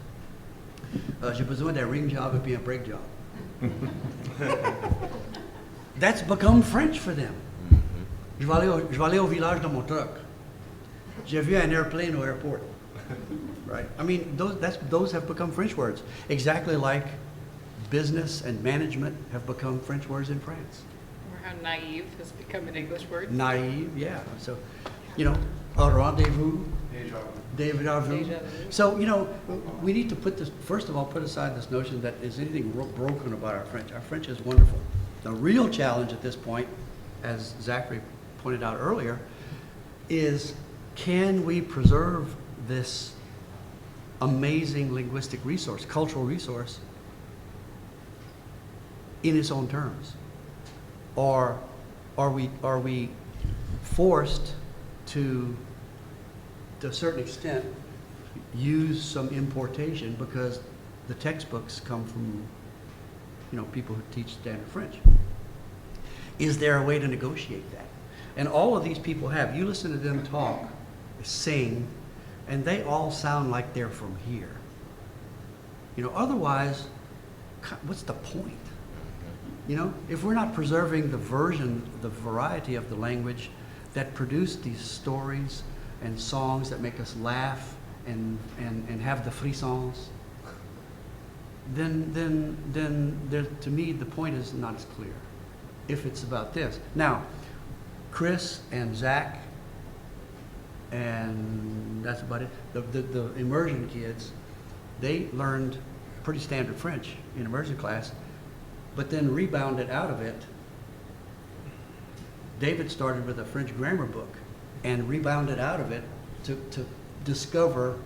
j'ai besoin d'un ring job et puis un brake job. That's become French for them. Je vais aller au village dans mon truck. J'ai vu un airplane au airport. Right? I mean, those have become French words. Exactly like business and management have become French words in France. Or how naive has become an English word. Naive, yeah. So, you know, a rendezvous. Déjà vu. So, you know, we need to put this, first of all, put aside this notion that is anything broken about our French. Our French is wonderful. The real challenge at this point, as Zachary pointed out earlier, is can we preserve this amazing linguistic resource, cultural resource, in its own terms? Or are we forced to a certain extent, use some importation because the textbooks come from, you know, people who teach standard French? Is there a way to negotiate that? And all of these people have. You listen to them talk, sing, and they all sound like they're from here. You know, otherwise, what's the point? You know, if we're not preserving the variety of the language that produced these stories and songs that make us laugh and have the frissons, then there, to me, the point is not as clear if it's about this. Now, Chris and Zach, and that's about it, the immersion kids, they learned pretty standard French in immersion class, but then rebounded out of it. David started with a French grammar book and rebounded out of it to discover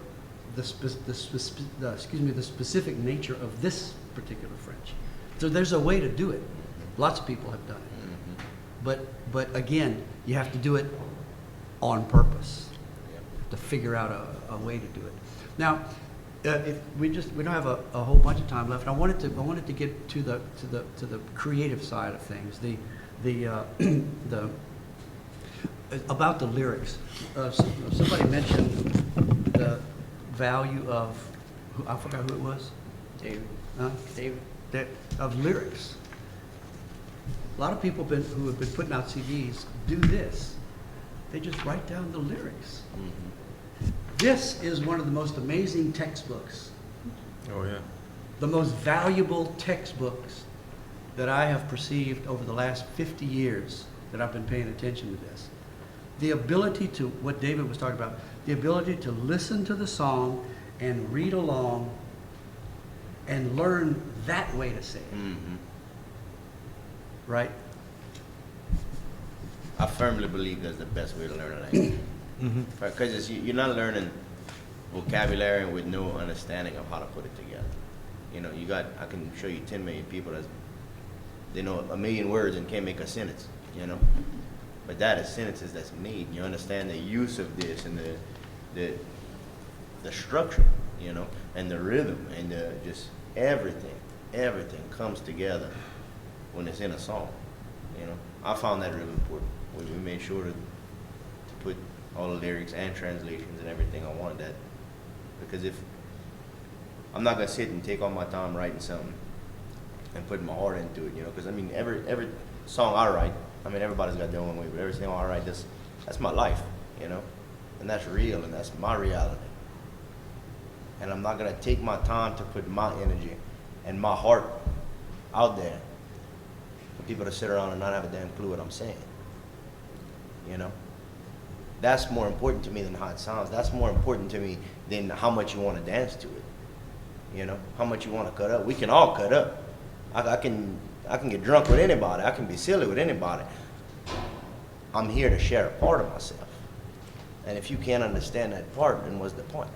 the specific nature of this particular French. So there's a way to do it. Lots of people have done it. But again, you have to do it on purpose to figure out a way to do it. Now, if we don't have a whole bunch of time left. I wanted to get to the creative side of things. The about the lyrics. Somebody mentioned the value of, I forgot who it was. David. David. Of lyrics. A lot of people who have been putting out CDs do this. They just write down the lyrics. Mm-hmm. This is one of the most amazing textbooks. Oh, yeah. The most valuable textbooks that I have perceived over the last 50 years that I've been paying attention to this. The ability to, what David was talking about, the ability to listen to the song and read along and learn that way to say it. Mm-hmm. Right? I firmly believe that's the best way to learn a language. Because you're not learning vocabulary with no understanding of how to put it together. You know, I can show you 10 million people they know a million words and can't make a sentence, you know? But that is sentences that's made. You understand the use of this and the structure, you know, and the rhythm and just everything comes together when it's in a song, you know? I found that really important. We made sure to put all the lyrics and translations and everything I wanted that. Because if I'm not gonna sit and take all my time writing something and putting my heart into it, you know, because I mean every song I write, I mean, everybody's got their own way, but everything, all right, that's my life, you know? And that's real, and that's my reality. And I'm not gonna take my time to put my energy and my heart out there for people to sit around and not have a damn clue what I'm saying, you know? That's more important to me than how it sounds. That's more important to me than how much you wanna dance to it, you know? How much you wanna cut up. We can all cut up. I can get drunk with anybody. I can be silly with anybody. I'm here to share a part of myself. And if you can't understand that part, then what's the point?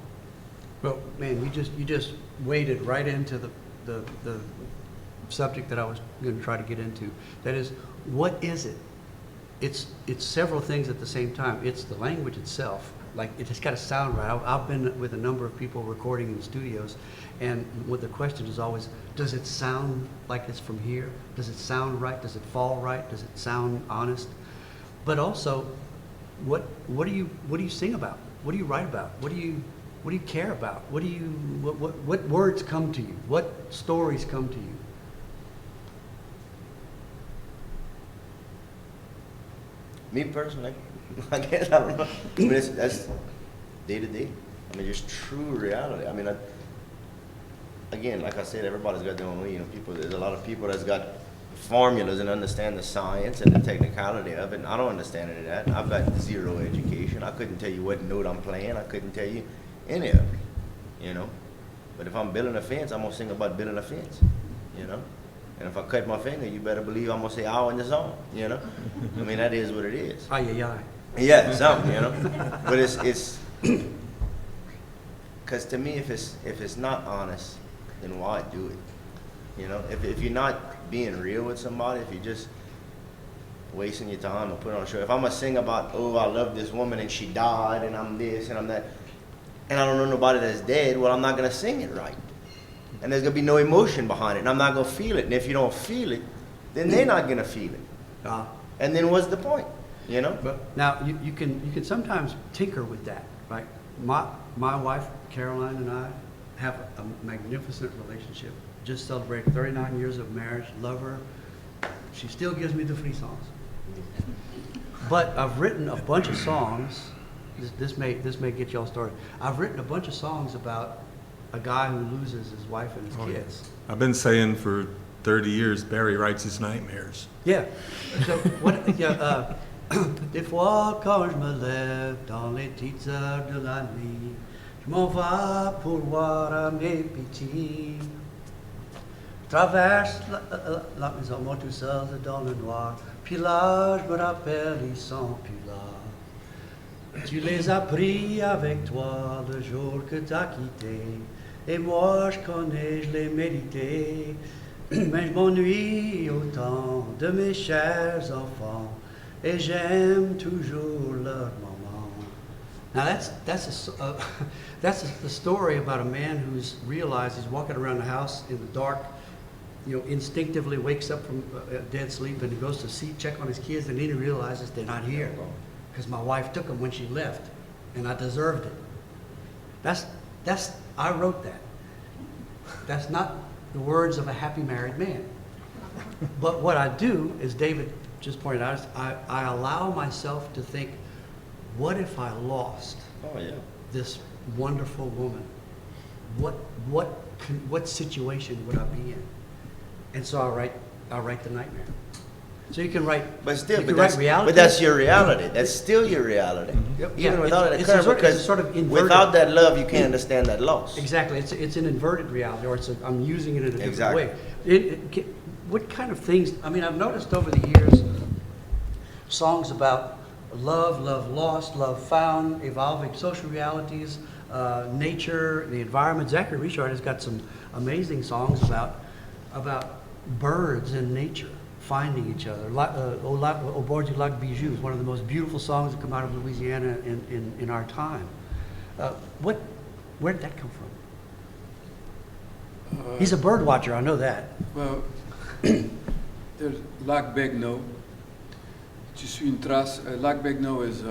Well, man, you just waded right into the subject that I was going to try to get into. That is, what is it? It's several things at the same time. It's the language itself. Like, it just got to sound right. I've been with a number of people recording in studios, and what the question is always, does it sound like it's from here? Does it sound right? Does it fall right? Does it sound honest? But also, what do you sing about? What do you write about? What do you care about? What words come to you? What stories come to you? Me personally, I guess, I don't know. I mean, that's day to day. I mean, just true reality. I mean, again, like I said, everybody's got their own way. You know, there's a lot of people that's got formulas and understand the science and the technicality of it. And I don't understand any of that. I've got zero education. I couldn't tell you what note I'm playing. I couldn't tell you any of it, you know. But if I'm building a fence, I'm gonna sing about building a fence, you know. And if I cut my finger, you better believe I'm gonna say "ow" in the song, you know. I mean, that is what it is. Ay, ay, ay. Yeah, something, you know. But it's because to me, if it's not honest, then why do it? You know, if you're not being real with somebody, if you're just wasting your time to put on a show. If I'm gonna sing about, oh, I love this woman and she died and I'm this and I'm that, and I don't know nobody that's dead, well, I'm not gonna sing it right. And there's gonna be no emotion behind it, and I'm not gonna feel it. And if you don't feel it, then they're not gonna feel it. And then what's the point? You know? But now you can sometimes tinker with that, right? My wife Caroline and I have a magnificent relationship. Just celebrated 39 years of marriage. Love her. She still gives me the free songs. But I've written a bunch of songs. This may get y'all started. I've written a bunch of songs about a guy who loses his wife and his kids. I've been saying for 30 years, Barry writes his nightmares. Yeah. So what? Yeah. Des fois, quand je me lève dans les petites heures de la nuit, je m'en vais pour voir à mes petits. Traverse la maison, moi tout seul dans le noir. Puis là, je me rappelle, ils sont plus là. Tu les as pris avec toi le jour que t'as quitté. Et moi, je connais, je l'ai mérité. Mais je m'ennuie autant de mes chers enfants. Et j'aime toujours leur maman. Now that's the story about a man who's realized he's walking around the house in the dark, you know, instinctively wakes up from dead sleep and he goes to check on his kids, and then he realizes they're not here because my wife took them when she left, and I deserved it. I wrote that. That's not the words of a happy married man. But what I do, as David just pointed out, is I allow myself to think, what if I lost this wonderful woman? What situation would I be in? And so I write the nightmare. So you can write, but still, reality. But that's your reality. That's still your reality. Yep. Even Yeah, without it's it occurring, a because sort of inverted. without that love, you can't understand that loss. Exactly. It's an inverted reality, or I'm using it in a different Exactly. way. What kind of things? I mean, I've noticed over the years, songs about love, love lost, love found, evolving social realities, nature, the environment. Zachary Richard has got some amazing songs about birds and nature finding each other. Au bord du lac Bijou is one of the most beautiful songs that come out of Louisiana in our time. Where did that come from? He's a bird watcher, I know that. Well, there's Lac Begnaud. Je suis une trace. Lac Begnaud is,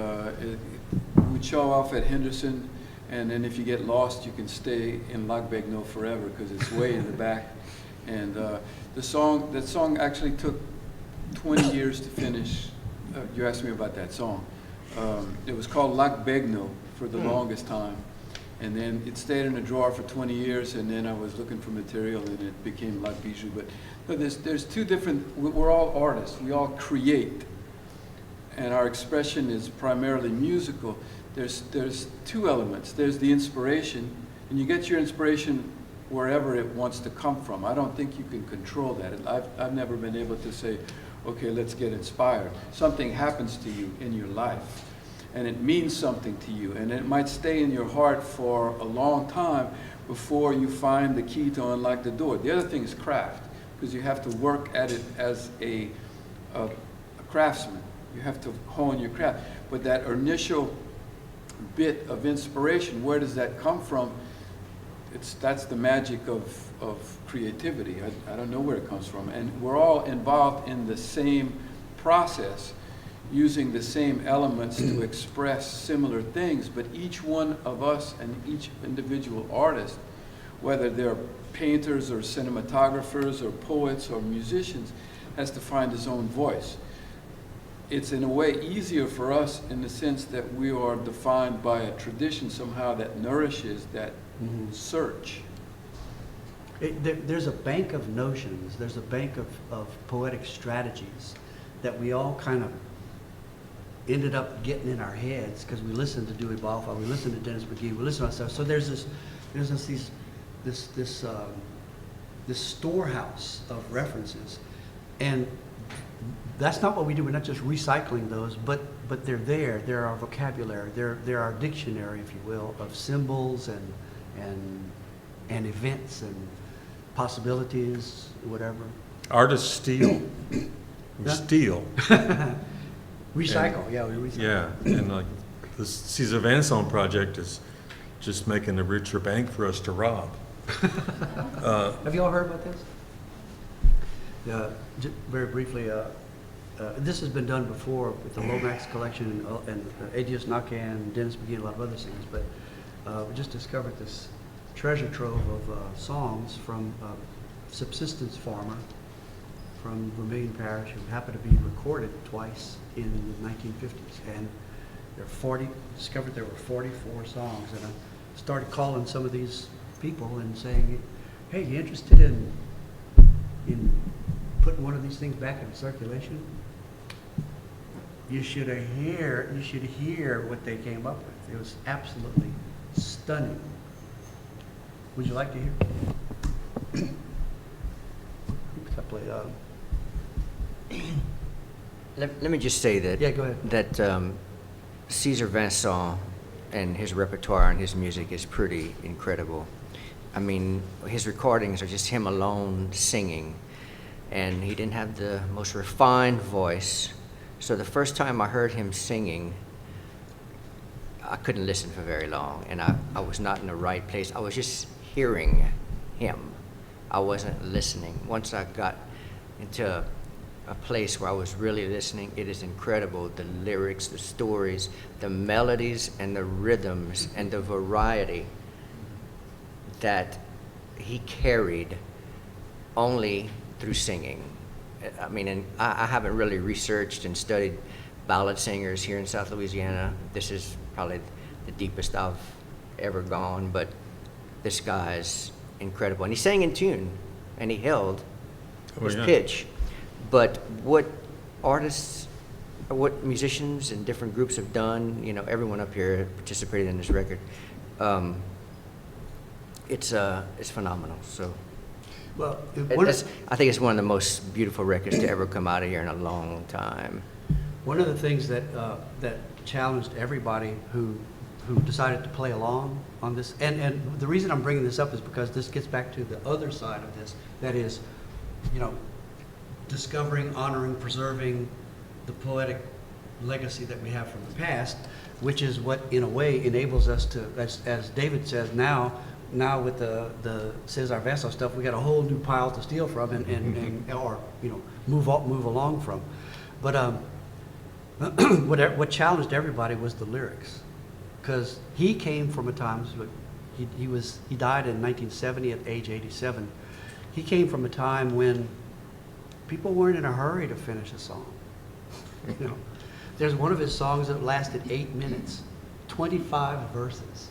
we show off at Henderson, and then if you get lost, you can stay in Lac Begnaud forever because it's way in the back. And that song actually took 20 years to finish. You asked me about that song. It was called Lac Begno for the longest time. And then it stayed in a drawer for 20 years, and then I was looking for material, and it became Lac Bijou. But no, there's two different, we're all artists. We all create. And our expression is primarily musical. There's two elements. There's the inspiration, and you get your inspiration wherever it wants to come from. I don't think you can control that. I've never been able to say, okay, let's get inspired. Something happens to you in your life, and it means something to you, and it might stay in your heart for a long time before you find the key to unlock the door. The other thing is craft, because you have to work at it as a craftsman. You have to hone your craft. But that initial bit of inspiration, where does that come from? That's the magic of creativity. I don't know where it comes from. And we're all involved in the same process, using the same elements to express similar things, but each one of us and each individual artist, whether they're painters or cinematographers or poets or musicians, has to find his own voice. It's in a way easier for us in the sense that we are defined by a tradition somehow that nourishes that search. There's a bank of notions, there's a bank of poetic strategies that we all kind of ended up getting in our heads because we listened to C.O.D.O.F.I.L, we listened to Dennis McGee, we listened to stuff. So there's this storehouse of references, and that's not what we do. We're not just recycling those, but they're there. They're our vocabulary. They're our dictionary, if you will, of symbols and events and possibilities, whatever. Artists steal. We steal. Recycle, yeah, we recycle. Yeah, and like the Cesar Vanson project is just making a richer bank for us to rob. Have you all heard about this? Very briefly, this has been done before with the Lomax collection and Adios Nakan, Dennis McGee, and a lot of other singers, but we just discovered this treasure trove of songs from a subsistence farmer from Vermilion Parish who happened to be recorded twice in the 1950s. And discovered there were 44 songs. And I started calling some of these people and saying, hey, you interested in putting one of these things back into circulation? You should hear what they came up with. It was absolutely stunning. Would you like to hear? I play, Let me just say that Yeah, go ahead. that Cesar Vanson and his repertoire and his music is pretty incredible. I mean, his recordings are just him alone singing, and he didn't have the most refined voice. So the first time I heard him singing, I couldn't listen for very long, and I was not in the right place. I was just hearing him. I wasn't listening. Once I got into a place where I was really listening, it is incredible. The lyrics, the stories, the melodies, and the rhythms, and the variety that he carried only through singing. I mean, and I haven't really researched and studied ballad singers here in South Louisiana. This is probably the deepest I've ever gone, but this guy's incredible. And he sang in tune, and he held his pitch. But what artists, what musicians and different groups have done, you know, everyone up here participated in this record. It's phenomenal. So, Well, I think it's one of the most beautiful records to ever come out of here in a long time. one of the things that challenged everybody who decided to play along on this, and the reason I'm bringing this up is because this gets back to the other side of this, that is, you know, discovering, honoring, preserving the poetic legacy that we have from the past, which is what, in a way, enables us to, as David says, now with the Cesar Vanson stuff, we got a whole new pile to steal from and or, you know, move along from. But what challenged everybody was the lyrics, because he came from a time, he died in 1970 at age 87. He came from a time when people weren't in a hurry to finish a song. You know, there's one of his songs that lasted 8 minutes, 25 verses.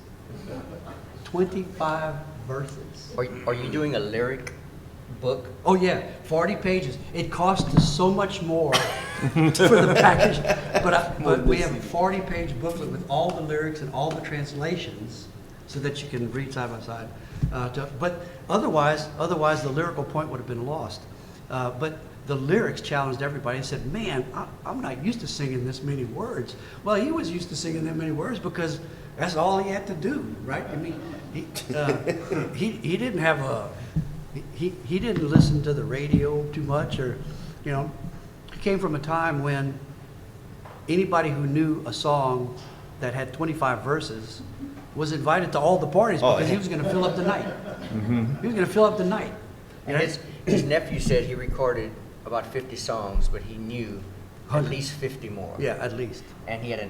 25 verses. Are you doing a lyric book? Oh yeah, 40 pages. It cost us so much more for the package, but we have a 40-page booklet with all the lyrics and all the translations, so that you can read side by side. But otherwise, the lyrical point would have been lost. But the lyrics challenged everybody and said, "Man, I'm not used to singing this many words." Well, he was used to singing that many words because that's all he had to do, right? I mean, he didn't have a. He didn't listen to the radio too much, or, you know, he came from a time when anybody who knew a song that had 25 verses was invited to all the parties because he was going to fill up the night. He was going to fill up the night. You know? His nephew said he recorded about 50 songs, but he knew at least 50 more. Yeah, at least. And he had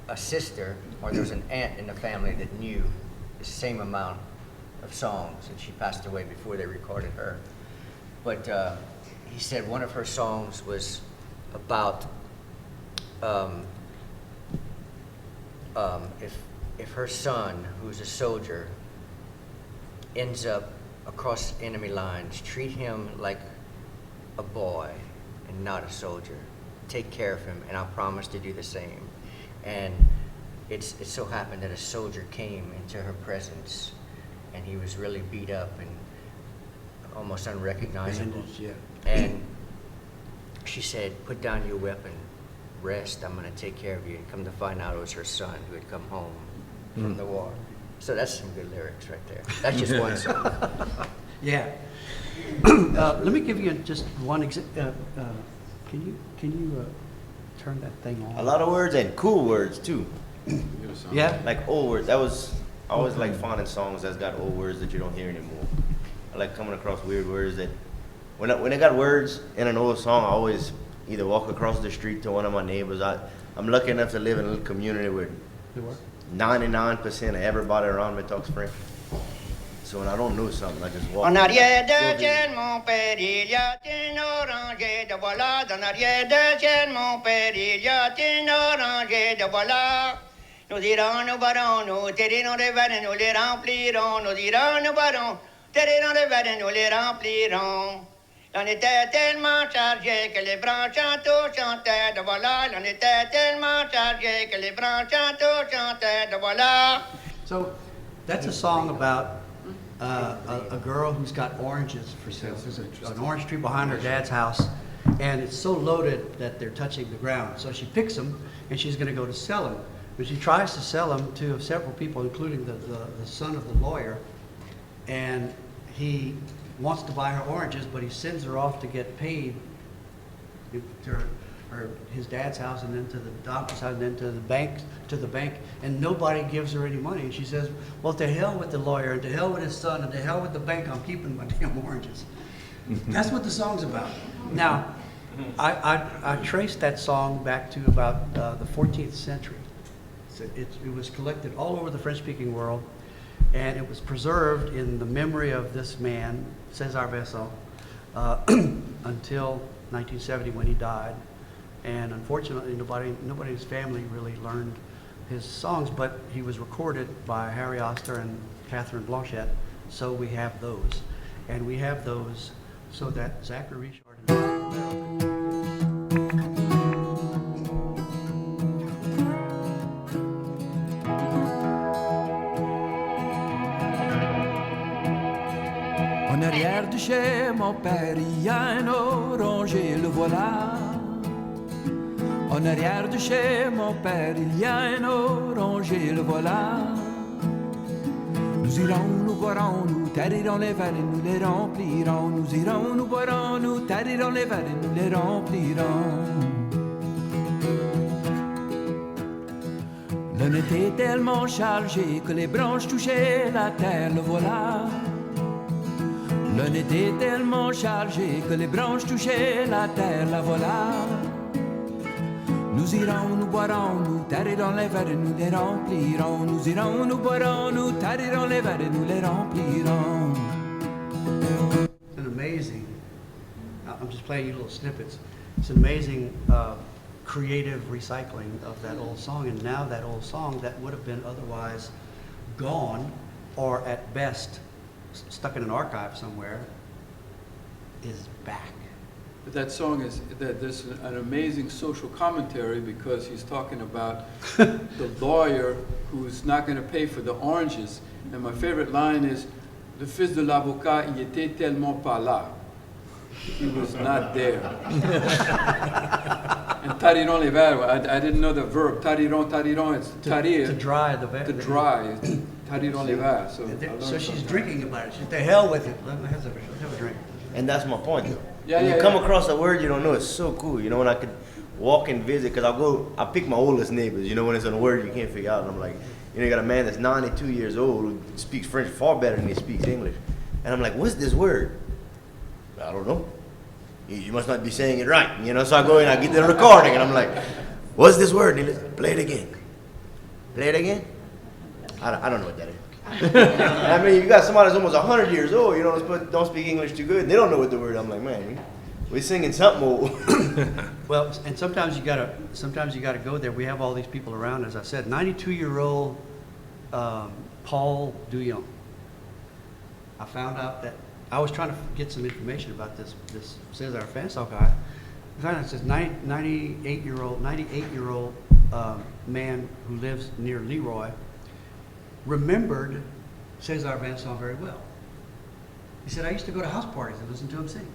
a sister, or there was an aunt in the family that knew the same amount of songs, and she passed away before they recorded her. But he said one of her songs was about if her son, who's a soldier, ends up across enemy lines, treat him like a boy and not a soldier. Take care of him, and I'll promise to do the same. And it so happened that a soldier came into her presence, and he was really beat up and almost unrecognizable. Bandaged, yeah. And she said, "Put down your weapon, rest, I'm gonna take care of you." And come to find out it was her son who had come home from the war. So that's some good lyrics right there. That's just one song. Yeah. Let me give you just one example. Can you turn that thing on? A lot of words and cool words too. Yeah. Like old words. I always like finding songs that's got old words that you don't hear anymore. I like coming across weird words that when I got words in an old song, I always either walk across the street to one of my neighbors. I'm lucky enough to live in a little community where 99% of everybody around me talks French. So when I don't know something, I just walk. En arrière de ciel, mon père, il y a une oranger, de voilà. En arrière de ciel, mon père, il y a une oranger, de voilà. Nous irons, nous barons, nous terrirons les verres, nous les remplirons. Nous irons, nous barons, terrirons les verres, nous les remplirons. L'on était tellement chargé que les branches en tout chantaient, de voilà. L'on était tellement chargé que les branches en tout chantaient, de voilà. So that's a song about a girl who's got oranges for sale. There's an orange tree behind her dad's house, and it's so loaded that they're touching the ground. So she picks them, and she's going to go to sell them. But she tries to sell them to several people, including the son of the lawyer, and he wants to buy her oranges, but he sends her off to get paid to his dad's house, and then to the doctor's house, and then to the bank, and nobody gives her any money. And she says, "Well, to hell with the lawyer, and to hell with his son, and to hell with the bank, I'm keeping my damn oranges." That's what the song's about. Now, I traced that song back to about the 14th century. It was collected all over the French-speaking world, and it was preserved in the memory of this man, César Vessel, until 1970 when he died. And unfortunately, nobody in his family really learned his songs, but he was recorded by Harry Oster and Catherine Blanchette, so we have those. And we have those so that Zachary Richard En arrière de chez mon père, il y a un oranger, le voilà. En arrière de chez mon père, il y a un oranger, le voilà. Nous irons, nous boirons, nous tarirons les verres et nous les remplirons. Nous irons, nous boirons, nous tarirons les verres et nous les remplirons. L'un était tellement chargé que les branches touchaient la terre, le voilà. L'un était tellement chargé que les branches touchaient la terre, la voilà. Nous irons, nous boirons, nous tarirons les verres et nous les remplirons. Nous irons, nous boirons, nous tarirons les verres et nous les remplirons. It's amazing. I'm just playing you little snippets. It's an amazing creative recycling of that old song, and now that old song that would have been otherwise gone, or at best stuck in an archive somewhere, is back. But that song is, there's an amazing social commentary because he's talking about the lawyer who's not going to pay for the oranges. And my favorite line is, le fils de l'avocat, il était tellement pas là. He was not there. And tariron les verres, I didn't know the verb. Tariron, it's tarir. To dry the To dry. Tariron les verres. So she's drinking about it. She's the hell with it. Let's have a drink. And that's my point, though. Yeah, when yeah, you come yeah. across a word you don't know, it's so cool. You know, when I could walk and visit, because I pick my oldest neighbors, you know, when it's on a word you can't figure out. And I'm like, you know, you got a man that's 92 years old who speaks French far better than he speaks English. And I'm like, what's this word? I don't know. You must not be saying it right. You know, so I go in, I get the recording, and I'm like, what's this word? And he says, play it again. Play it again? I don't know what that is. I mean, you got somebody that's almost 100 years old, you know, don't speak English too good, and they don't know what the word. I'm like, man, we're singing something old. Well, and sometimes you gotta go there. We have all these people around, as I said. 92-year-old Paul Douillon. I found out that I was trying to get some information about this César Fuselier guy. I found out it says 98-year-old man who lives near Leroy remembered César Vincent very well. He said, I used to go to house parties and listen to him sing.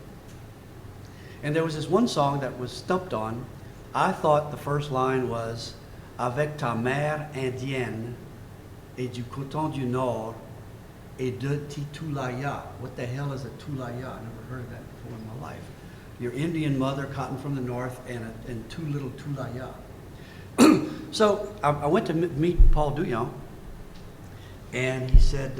And there was this one song that was stumped on. I thought the first line was, Avec ta mère indienne et du coton du Nord et de titulaya. What the hell is a tulaya? I never heard of that before in my life. Your Indian mother, cotton from the north, and two little tulaya. So I went to meet Paul Douillon, and he said,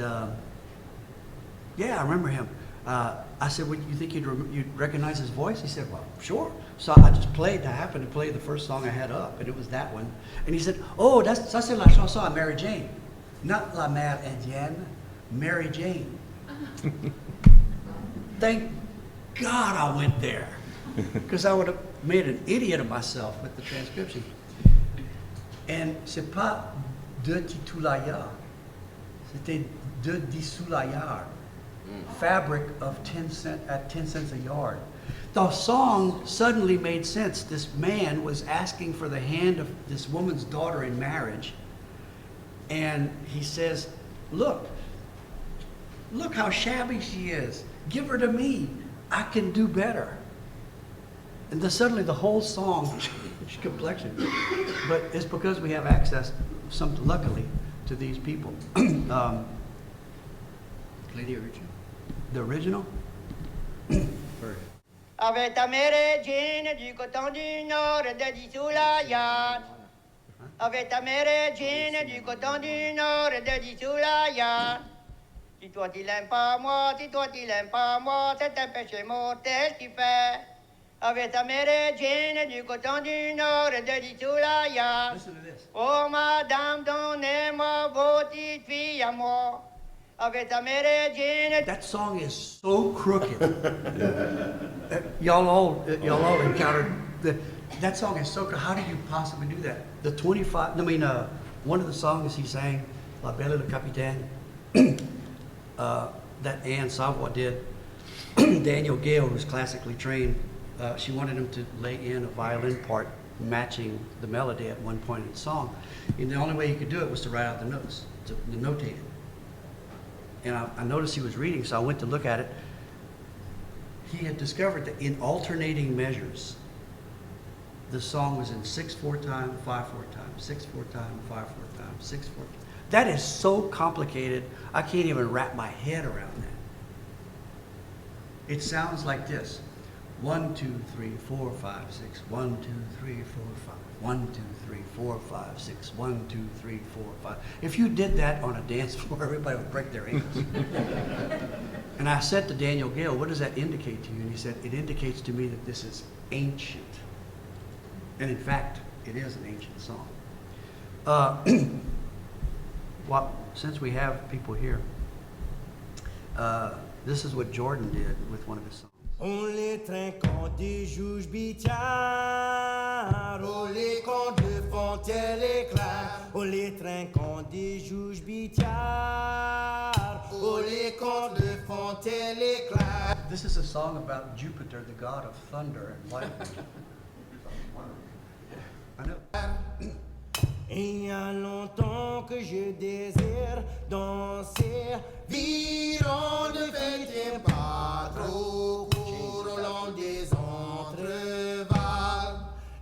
yeah, I remember him. I said, well, you think you'd recognize his voice? He said, well, sure. So I just played, I happened to play the first song I had up, and it was that one. And he said, oh, ça c'est la chanson à Mary Jane. Not La Mère Indienne, Mary Jane. Thank God I went there, because I would have made an idiot of myself with the transcription. And c'est pas de titulaya, c'était de dissulayar, fabric of 10 cents at 10 cents a yard. The song suddenly made sense. This man was asking for the hand of this woman's daughter in marriage, and he says, look how shabby she is. Give her to me. I can do better. And then suddenly the whole song changed complexion. But it's because we have access, luckily, to these people. Play the original. The original? Avec ta mère Jeanne du coton du Nord de Dissoulayan. Avec ta mère Jeanne du coton du Nord de Dissoulayan. Si toi tu l'aimes pas moi, si toi tu l'aimes pas moi, c'est un péché mortel tu fais. Avec ta mère Jeanne du coton du Nord de Dissoulayan. Listen to this. Oh madame, donnez-moi vos petites filles à moi. Avec ta mère Jeanne. That song is so crooked. Y'all all encountered that song is so crooked. How did you possibly do that? The 25. I mean, one of the songs he sang, La Belle et le Capitaine, that Anne Savoy did. Daniel Gale, who's classically trained, she wanted him to lay in a violin part matching the melody at one point in the song. And the only way he could do it was to write out the notes, to notate it. And I noticed he was reading, so I went to look at it. He had discovered that in alternating measures, the song was in 6/4 time, 5/4 time, 6/4 time, 5/4 time, 6/4. That is so complicated, I can't even wrap my head around that. It sounds like this: 1, 2, 3, 4, 5, 6. 1, 2, 3, 4, 5. 1, 2, 3, 4, 5, 6. 1, 2, 3, 4, 5. If you did that on a dance floor, everybody would break their ankles. And I said to Daniel Gale, what does that indicate to you? And he said, it indicates to me that this is ancient. And in fact, it is an ancient song. Well, since we have people here, this is what Jordan did with one of his songs. On les trinquant des juges bitiards, on les comptes de fontaine éclair. On les trinquant des juges bitiards, on les comptes de fontaine éclair. This is a song about Jupiter, the god of thunder and lightning. I know. Il y a longtemps que je désire danser, virons de fête et pas trop court au long des entrevagues.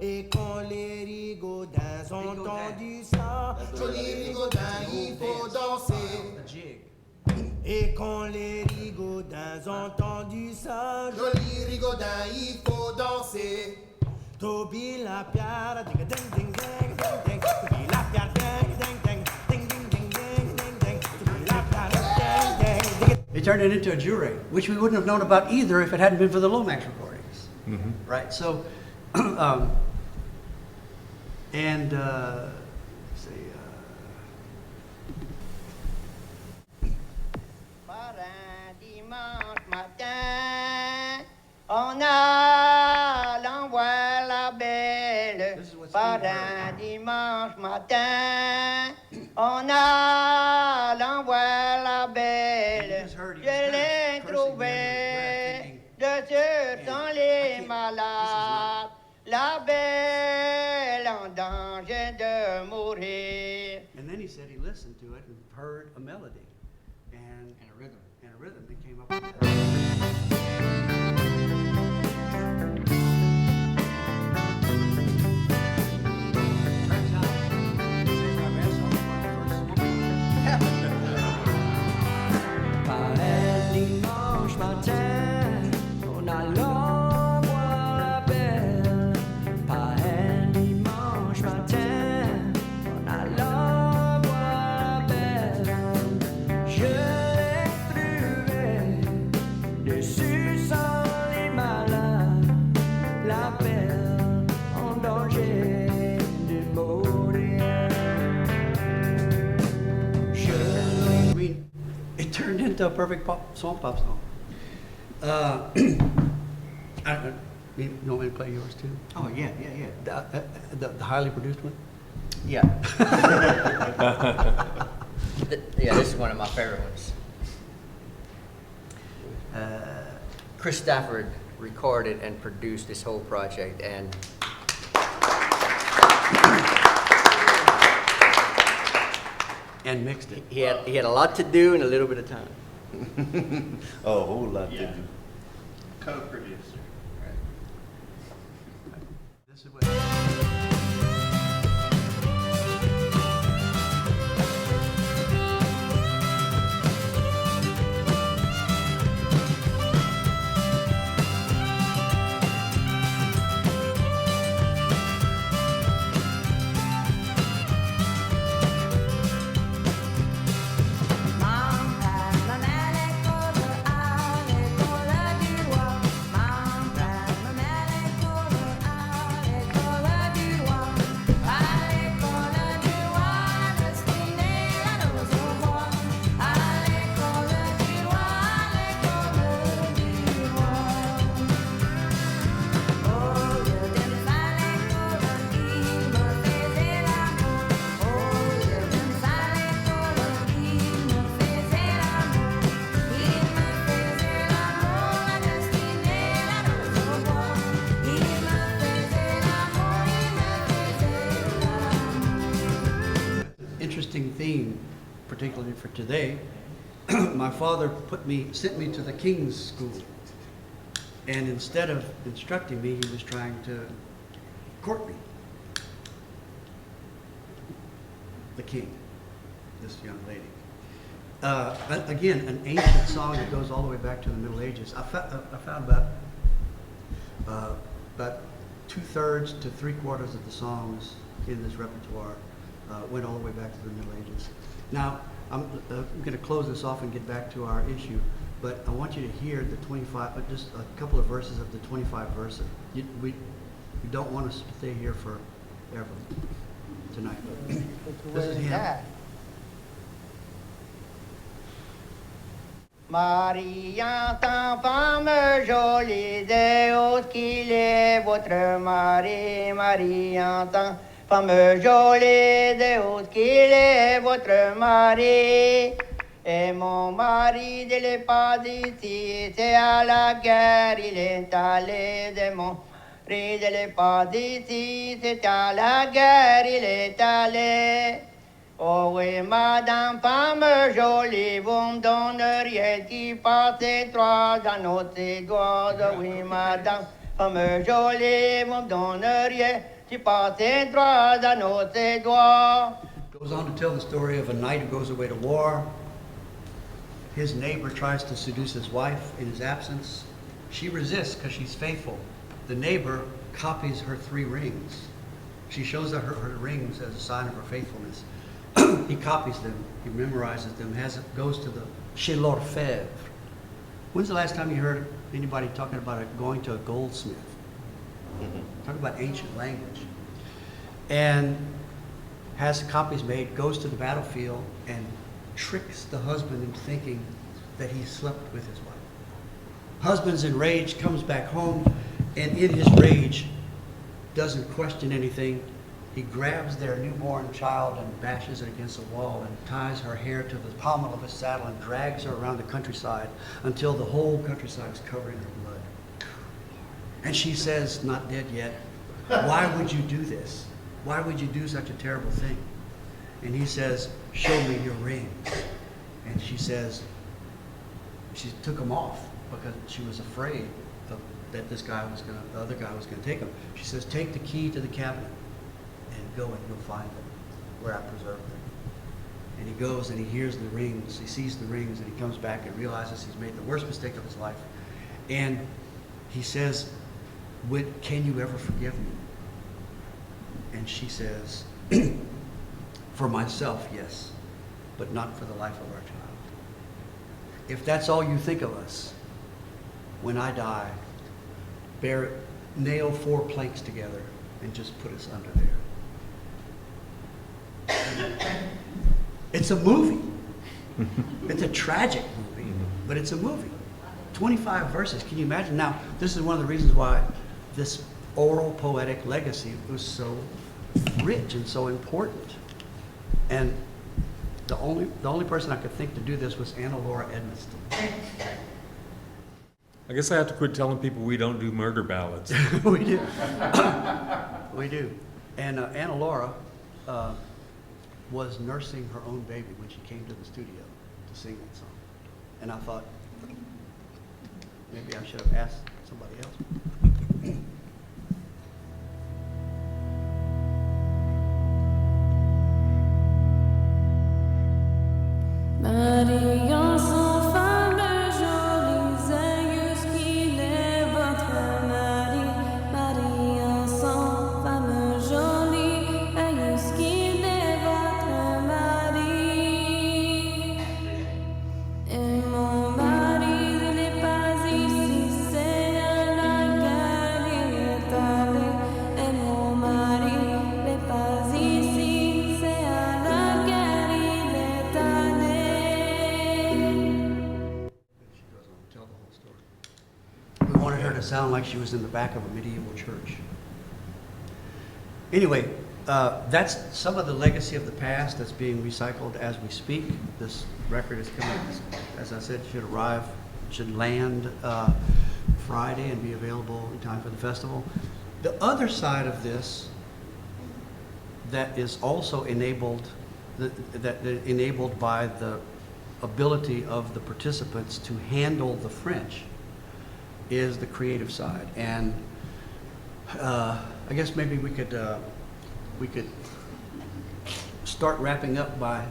Et quand les rigaudins ont entendu ça, jolis rigaudins, il faut danser. Et quand les rigaudins ont entendu ça, jolis rigaudins, il faut danser. Toby la pierre, ding ding ding ding ding ding. Toby la pierre, ding ding ding ding ding ding ding ding ding. Toby la pierre, ding ding ding. They turned it into a jewelry, which we wouldn't have known about either if it hadn't been for the Lomax recordings. Right? So, and let's see. Par un dimanche matin, on allant voir la belle. Par un dimanche matin, on allant voir la belle. Je l'ai trouvée de ceux sont les malades. La belle en danger de mourir. And then he said he listened to it and heard a melody and a rhythm. And a rhythm. They came up with that. Turns out, c'est my grandson Par un dimanche matin, on allant voir la belle. Par un dimanche matin, on allant voir la belle. Je l'ai trouvée dessus sans les malades. La belle en danger de mourir. I mean, it turned into a perfect pop song. You want me to play yours too? Oh, yeah. The highly produced one? Yeah. Yeah, this is one of my favorite ones. Chris Stafford recorded and produced this whole project, and And mixed it. he had a lot to do and a little bit of time. A whole lot to do. Co-producer. This is what. Interesting theme, particularly for today. My father sent me to the King's School, and instead of instructing me, he was trying to court me. The king, this young lady. Again, an ancient song that goes all the way back to the Middle Ages. I found about 2/3 to 3/4 of the songs in this repertoire went all the way back to the Middle Ages. Now, I'm going to close this off and get back to our issue, but I want you to hear the 25, just a couple of verses of the 25 verses. We don't want us to stay here forever tonight. This is him. Marie entend femme jolie, des hautes qu'il est votre mari. Marie entend femme jolie, des hautes qu'il est votre mari. Et mon mari ne l'est pas d'ici, c'est à la guerre il est allé. De mon mari ne l'est pas d'ici, c'est à la guerre il est allé. Oh oui, madame, femme jolie, vous me donneriez qui passe 3 anneaux de ses doigts. Oh oui, madame, femme jolie, vous me donneriez qui passe 3 anneaux de ses doigts. Goes on to tell the story of a knight who goes away to war. His neighbor tries to seduce his wife in his absence. She resists because she's faithful. The neighbor copies her 3 rings. She shows her rings as a sign of her faithfulness. He copies them, he memorizes them, goes to the C.O.D.O.F.I.L. When's the last time you heard anybody talking about going to a goldsmith? Talk about ancient language. And has copies made, goes to the battlefield, and tricks the husband into thinking that he slept with his wife. Husband's enraged, comes back home, and in his rage doesn't question anything. He grabs their newborn child and bashes it against the wall and ties her hair to the pommel of his saddle and drags her around the countryside until the whole countryside is covered in her blood. And she says, not dead yet, why would you do this? Why would you do such a terrible thing? And he says, show me your rings. And she says, she took them off because she was afraid that the other guy was going to take them. She says, take the key to the cabinet and go and you'll find them where I preserve them. And he goes and he hears the rings, he sees the rings, and he comes back and realizes he's made the worst mistake of his life. And he says, can you ever forgive me? And she says, for myself, yes, but not for the life of our child. If that's all you think of us, when I die, nail 4 planks together and just put us under there. It's a movie. It's a tragic movie, but it's a movie. 25 verses. Can you imagine? Now, this is one of the reasons why this oral poetic legacy was so rich and so important. And the only person I could think to do this was Anna Laura Edmiston. I guess I have to quit telling people we don't do murder ballads. We do. We do. And Anna Laura was nursing her own baby when she came to the studio to sing that song. And I thought, maybe I should have asked somebody else. Marie enfant, femme jolie, aïeuse qu'il est votre mari. Marie enfant, femme jolie, aïeuse qu'il est votre mari. Et mon mari ne l'est pas ici, c'est à la guerre il est allé. Et mon mari ne l'est pas ici, c'est à la guerre il est allé. We wanted her to sound like she was in the back of a medieval church. Anyway, that's some of the legacy of the past that's being recycled as we speak. This record is coming, as I said, should land Friday and be available in time for the festival. The other side of this that is also enabled by the ability of the participants to handle the French is the creative side. And I guess maybe we could start wrapping up by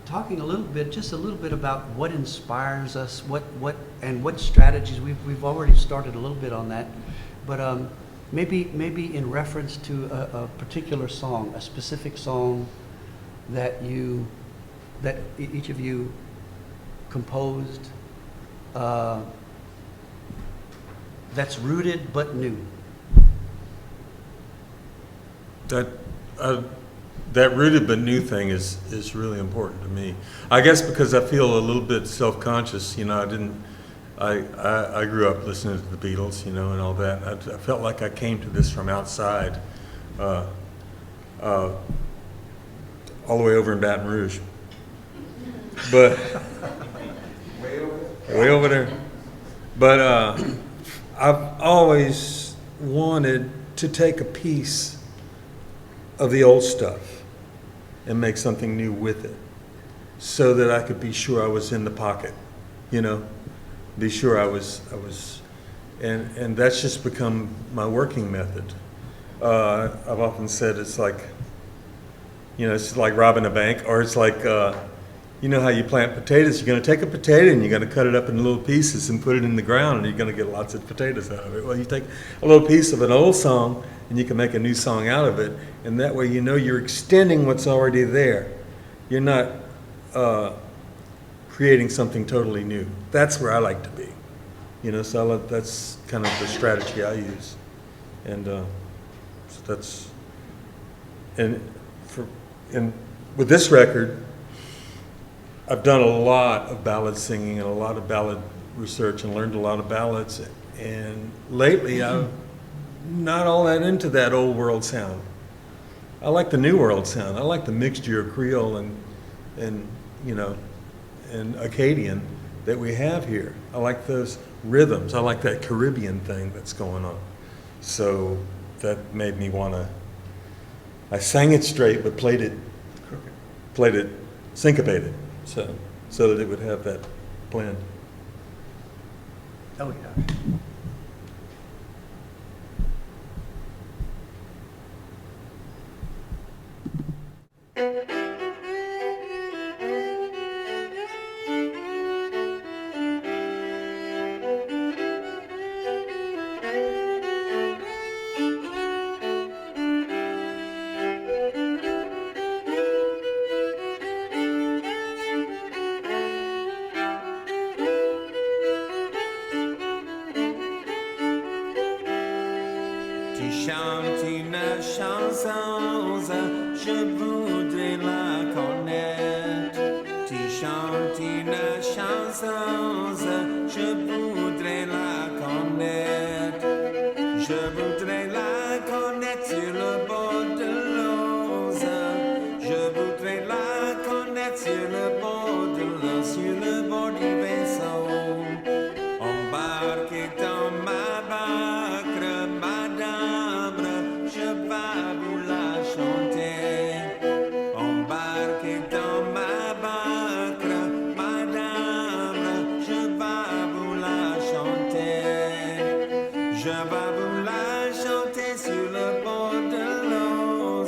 talking just a little bit about what inspires us, what strategies. We've already started a little bit on that, but maybe in reference to a particular song, a specific song that each of you composed, that's rooted but new. That that rooted but new thing is really important to me. I guess because I feel a little bit self-conscious, you know, I grew up listening to the Beatles, you know, and all that. I felt like I came to this from outside, all the way over in Baton Rouge. But way over there. But I've always wanted to take a piece of the old stuff and make something new with it, so that I could be sure I was in the pocket, you know, be sure I was, and that's just become my working method. I've often said it's like, you know, it's like robbing a bank, or it's like, you know how you plant potatoes, you're gonna take a potato and you're gonna cut it up in little pieces and put it in the ground and you're gonna get lots of potatoes out of it. Well, you take a little piece of an old song and you can make a new song out of it, and that way you know you're extending what's already there. You're not creating something totally new. That's where I like to be, you know, so that's kind of the strategy I use. And so that's, and with this record, I've done a lot of ballad singing and a lot of ballad research and learned a lot of ballads. And lately, I'm not all that into that old world sound. I like the new world sound. I like the mixture of Creole and you know, and Acadian that we have here. I like those rhythms. I like that Caribbean thing that's going on. So that made me want to, I sang it straight, but played it syncopated. So that it would have that blend. Oh, yeah. Chante une chanson, je voudrais la connaître. Tu chantes une chanson, je voudrais la connaître. Je voudrais la connaître sur le bord de l'eau. Je voudrais la connaître sur le bord de l'eau, sur le bord du vaisseau. Embarquez dans ma barque, madame, je vais vous la chanter. Embarquez dans ma barque, madame, je vais vous la chanter. Je vais vous la chanter sur le bord de l'eau.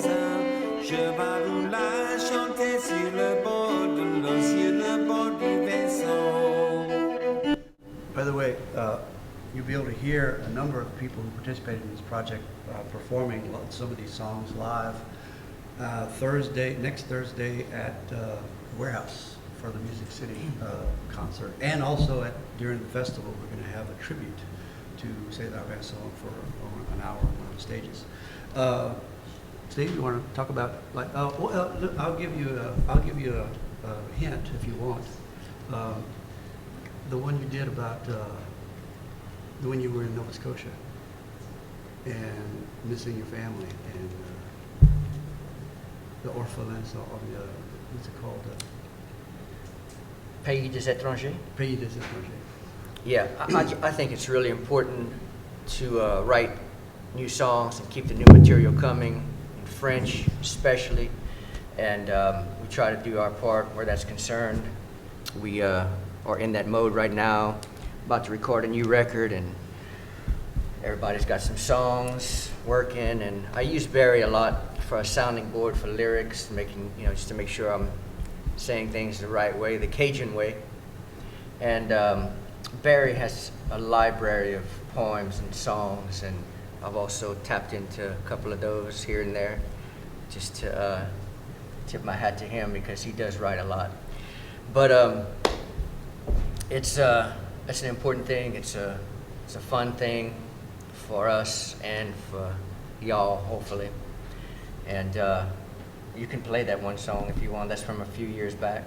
Je vais vous la chanter sur le bord de l'eau, sur le bord du vaisseau. By the way, you'll be able to hear a number of people who participated in this project performing some of these songs live next Thursday at Warehouse for the Music City concert. And also during the festival, we're going to have a tribute to C.O.D.O.F.I.L for an hour on one of the stages. Steve, you want to talk about, like, I'll give you a hint if you want. The one you did about when you were in Nova Scotia and missing your family and the orphelins, or what's it called? Pays des étrangers? Pays des étrangers. Yeah, I think it's really important to write new songs and keep the new material coming, in French especially, and we try to do our part where that's concerned. We are in that mode right now, about to record a new record, and everybody's got some songs working, and I use Barry a lot for a sounding board for lyrics, just to make sure I'm saying things the right way, the Cajun way. And Barry has a library of poems and songs, and I've also tapped into a couple of those here and there, just to tip my hat to him because he does write a lot. But it's an important thing. It's a fun thing for us and for y'all, hopefully. And You can play that one song if you want. That's from a few years back.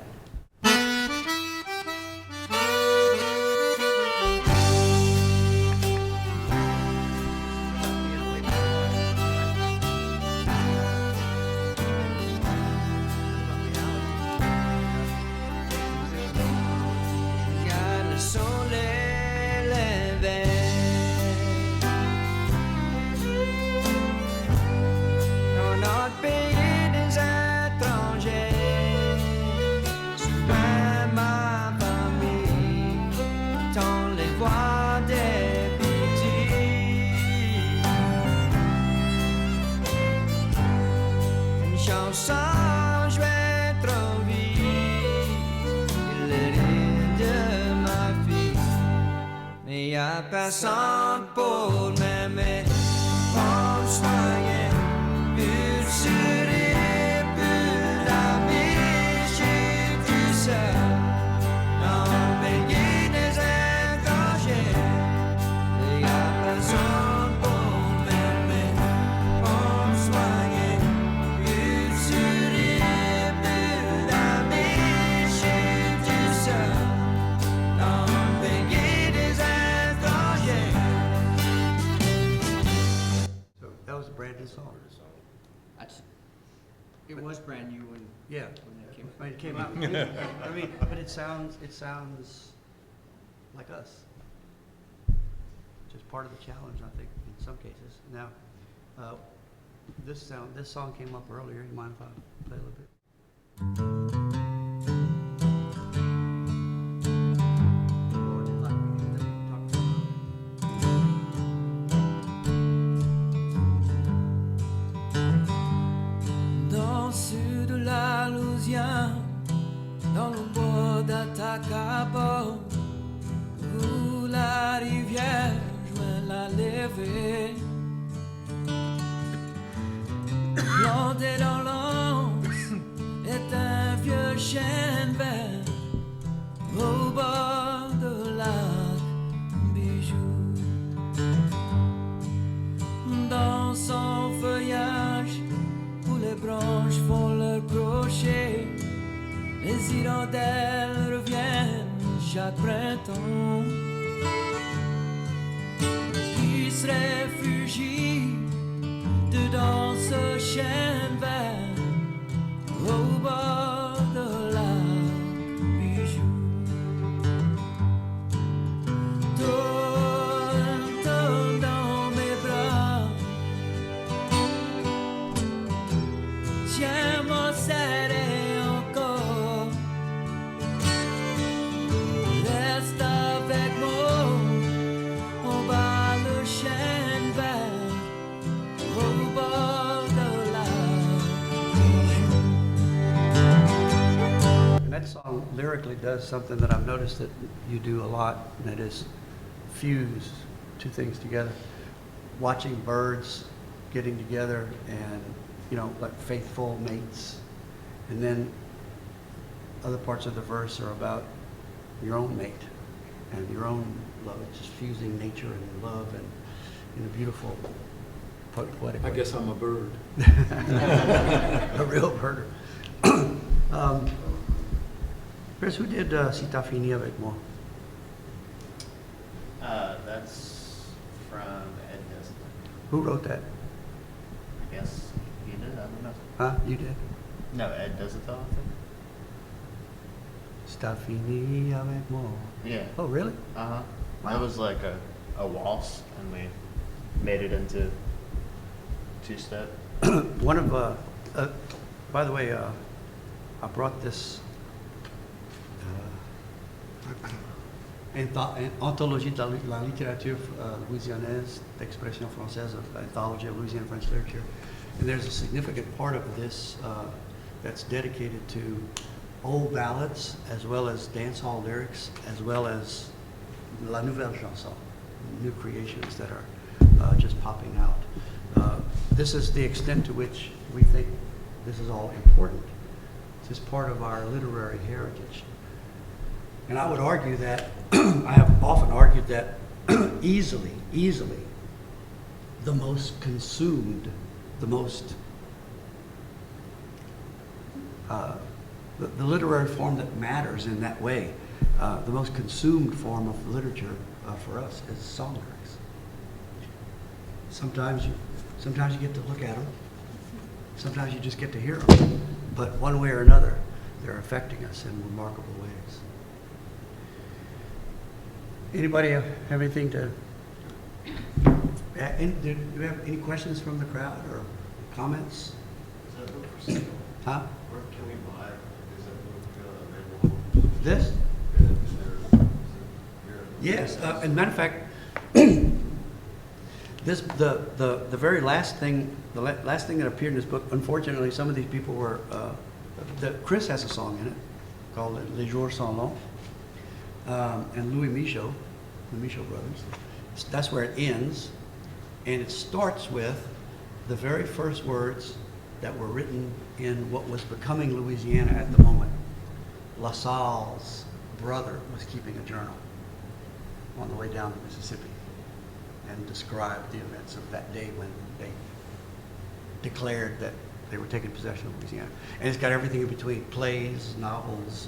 Regarde le soleil levé. Dans notre pays des étrangers, souvent ma famille, dans les voix des petits. Une chanson jouée trop vite, le rire de ma fille. Mais y a personne pour m'aimer, pour me soigner. Plus sourire, plus d'amis, je suis tout seul. Dans le pays des étrangers, y a personne pour m'aimer, pour me soigner. Plus sourire, plus d'amis, je suis tout seul. Dans le pays des étrangers. So that was a brand new song. It was brand new when Yeah, when when it it came. came out. I mean, but it sounds like us. Just part of the challenge, I think, in some cases. Now, this song came up earlier. You mind if I play a little bit? Dans le sud de la Louisiane, dans le bois d'Atacama, où la rivière joint la levée, planté dans l'anse est un vieux chêne vert au bord de lac Bijou. Dans son feuillage, où les branches font leur crochet, les hirondelles reviennent chaque printemps. Qui se réfugie dedans ce chêne vert au bord de lac Bijou. Tourne, tourne dans mes bras, tiens-moi serré encore. Reste avec moi, on bat le chêne vert au bord de la Bijou. And that song lyrically does something that I've noticed that you do a lot, and that is fuse two things together. Watching birds getting together and, you know, like faithful mates. And then other parts of the verse are about your own mate and your own love. It's just fusing nature and love and in a beautiful, poetic way. I guess I'm a bird. A real birder. Chris, who did Si t'as fini avec moi? That's from Ed Discipline. Who wrote that? I guess he did. I don't know. Huh? You did? No, Ed does it though, I think. Si t'as fini avec moi. Yeah. Oh, really? Uh-huh. Wow. That was like a waltz, and we made it into two-step. One of, by the way, I brought this Anthologie de la littérature louisianaise, d'expression française, Anthology of Louisiana French Literature. And there's a significant part of this that's dedicated to old ballads, as well as dance hall lyrics, as well as la nouvelle chanson, new creations that are just popping out. This is the extent to which we think this is all important. It's just part of our literary heritage. And I would argue that, I have often argued that easily, the most consumed, the most the literary form that matters in that way. The most consumed form of literature for us is song lyrics. Sometimes you get to look at them. Sometimes you just get to hear them. But one way or another, they're affecting us in remarkable ways. Anybody have anything to? Do we have any questions from the crowd or comments? Is that book for sale? Huh? Where can we buy it? Is that book available? This? Yes. As a matter of fact, this the very last thing, last thing that appeared in this book. Unfortunately, some of these people were. Chris has a song in it called "Les Jours Sont Longs," and Louis Michaud, the Michaud brothers. That's where it ends, and it starts with the very first words that were written in what was becoming Louisiana at the moment. La Salle's brother was keeping a journal on the way down the Mississippi and described the events of that day when they declared that they were taking possession of Louisiana. And it's got everything in between: plays, novels,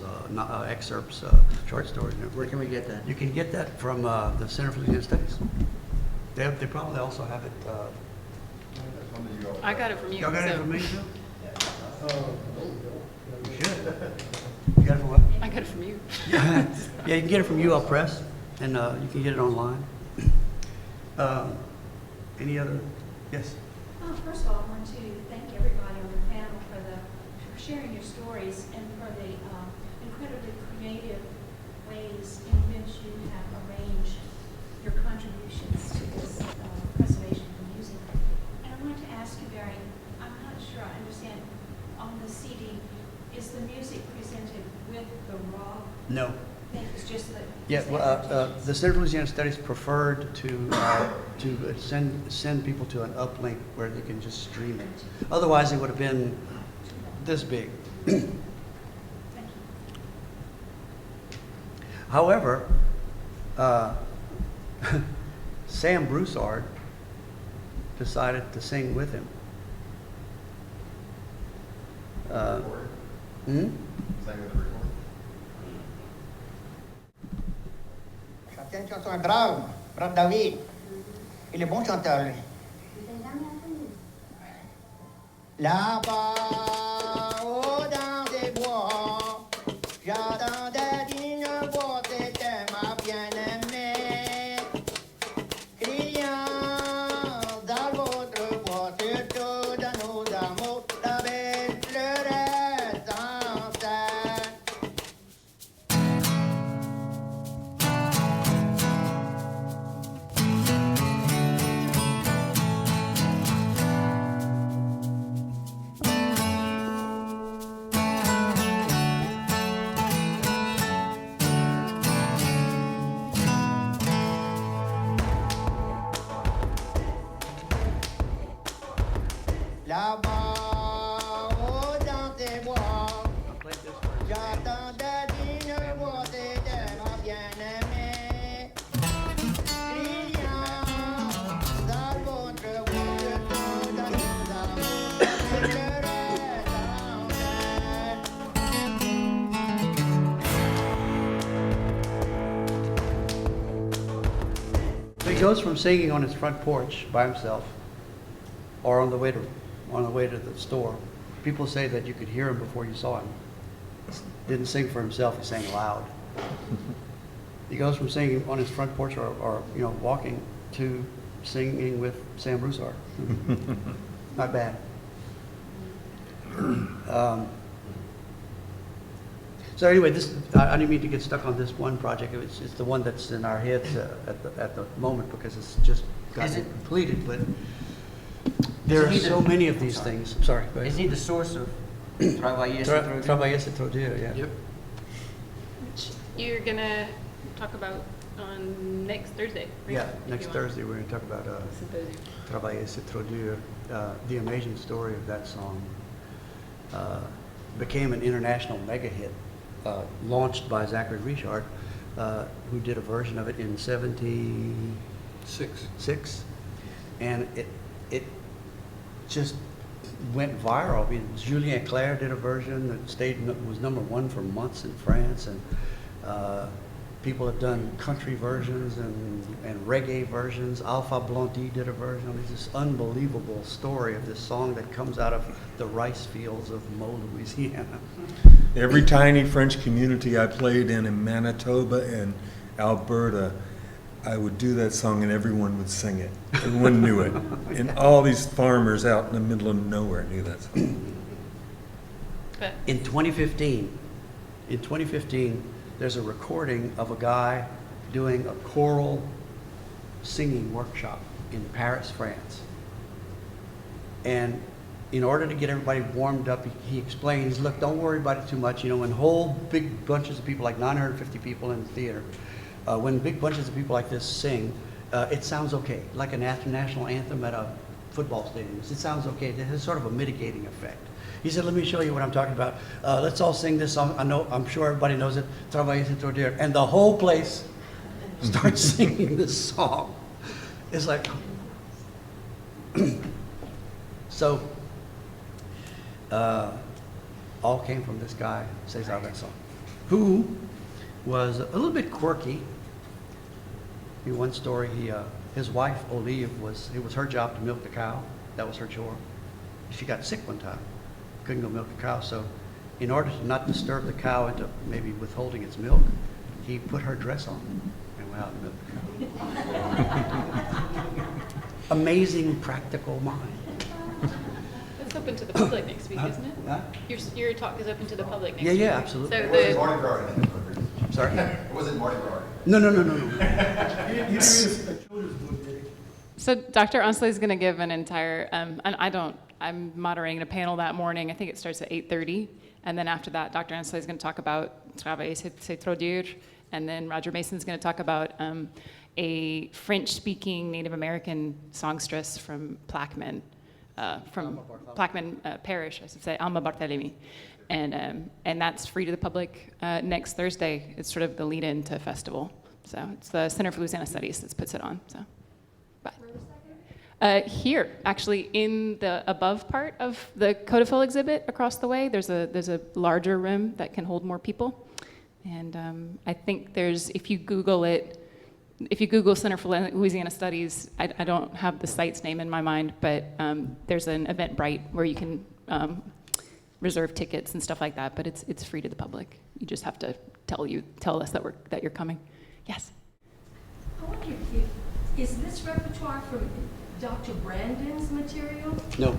excerpts, short stories. And everything. Where can we get that? You can get that from the Center for Louisiana Studies. They probably also have it. I got it from you. Y'all got it so- from me too? You should. You got it from what? I got it from you. Yeah, you can get it from UL Press, and you can get it online. Any other? Yes. First of all, I want to thank everybody on the panel for sharing your stories and for the incredibly creative ways in which you have arranged your contributions to this preservation of the music. And I wanted to ask you, Barry, I'm not sure I understand, on the CD, is the music presented with the raw? No. thing? It's just the... Yeah, well, the Center for Louisiana Studies preferred to send people to an uplink where they can just stream it. Otherwise, it would have been this big. However, Sam Broussard decided to sing with him. Chantait une chanson brave, brave David. Il est bon chanteur, lui. Là-bas, au-dans des bois, j'attendais d'une voix, c'était ma bien-aimée. Criant dans votre voix, surtout dans nos amours, la belle pleurait sans cesse. Là-bas, au-dans des bois, j'attendais d'une voix, c'était ma bien-aimée. Criant dans votre voix, surtout dans nos amours, je pleurais sans cesse. So he goes from singing on his front porch by himself, or on the way to the store. People say that you could hear him before you saw him. Didn't sing for himself; he sang loud. He goes from singing on his front porch or walking to singing with Sam Broussard. Not bad. So anyway, I didn't mean to get stuck on this one project. It's the one that's in our heads at the moment because it's just gotten completed. But there are so many of these things. Sorry, go ahead. Is he the source of Travailler c'est trop dur, yeah. Yep. Which you're gonna talk about on next Thursday, right? Yeah, If next you want. Thursday we're going to talk about Symposium. Travailler c'est trop dur. The amazing story of that song became an international mega hit, launched by Zachary Richard, who did a version of it in '76. And it just went viral. I mean, Julien Clerc did a version that was #1 for months in France, and people have done country versions and reggae versions. Alpha Blondy did a version. It's this unbelievable story of this song that comes out of the rice fields of Mo, Louisiana. Every tiny French community I played in Manitoba and Alberta, I would do that song and everyone would sing it. Everyone knew it. And all these farmers out in the middle of nowhere knew that song. In 2015, there's a recording of a guy doing a choral singing workshop in Paris, France. And in order to get everybody warmed up, he explains, look, don't worry about it too much. You know, when whole big bunches of people, like 950 people in the theater, when big bunches of people like this sing, it sounds okay, like a national anthem at a football stadium. It sounds okay. It has sort of a mitigating effect. He said, let me show you what I'm talking about. Let's all sing this song. I'm sure everybody knows it. Travailler c'est trop dur. And the whole place starts singing this song. It's like, so, all came from this guy, César Vincent, who was a little bit quirky. In one story, his wife, Olive, it was her job to milk the cow. That was her chore. She got sick one time. Couldn't go milk the cow, so in order to not disturb the cow into maybe withholding its milk, he put her dress on and went out and milked the cow. Amazing practical mind. That's open to the public next week, isn't it? Huh? Your talk is open to the public next week. Yeah, absolutely. So It wasn't Mardi Gras. I'm sorry? It wasn't Mardi Gras. No. So Dr. Ancelet is going to give an entire, and I'm moderating a panel that morning. I think it starts at 8:30. And then after that, Dr. Ancelet is going to talk about Travailler c'est trop dur. And then Roger Mason is going to talk about a French-speaking Native American songstress from Plaquemine Parish, I should say, Alma Barthélemy. And that's free to the public next Thursday. It's sort of the lead-in to festival. So it's the Center for Louisiana Studies that puts it on. So. Here, actually, in the above part of the C.O.D.O.F.I.L exhibit across the way, there's a larger room that can hold more people. And I think if you Google Center for Louisiana Studies, I don't have the site's name in my mind, but there's an Eventbrite where you can reserve tickets and stuff like that, but it's free to the public. You just have to tell us that you're coming. Yes? I wonder is this repertoire from Dr. Brandon's material? No.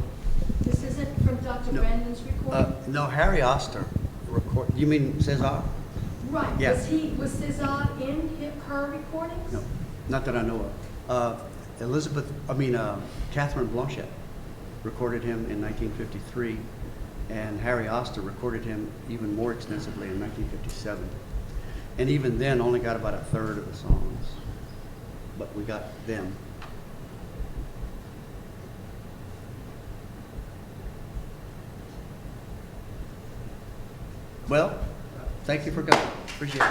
This isn't from Dr. Brandon's recording? No, Harry Oster recorded. You mean César? Right. Yeah. Was César in her recordings? No, not that I know of. Catherine Blanchette recorded him in 1953, and Harry Oster recorded him even more extensively in 1957. And even then, only got about a third of the songs, but we got them. Well, thank you for coming. Appreciate it.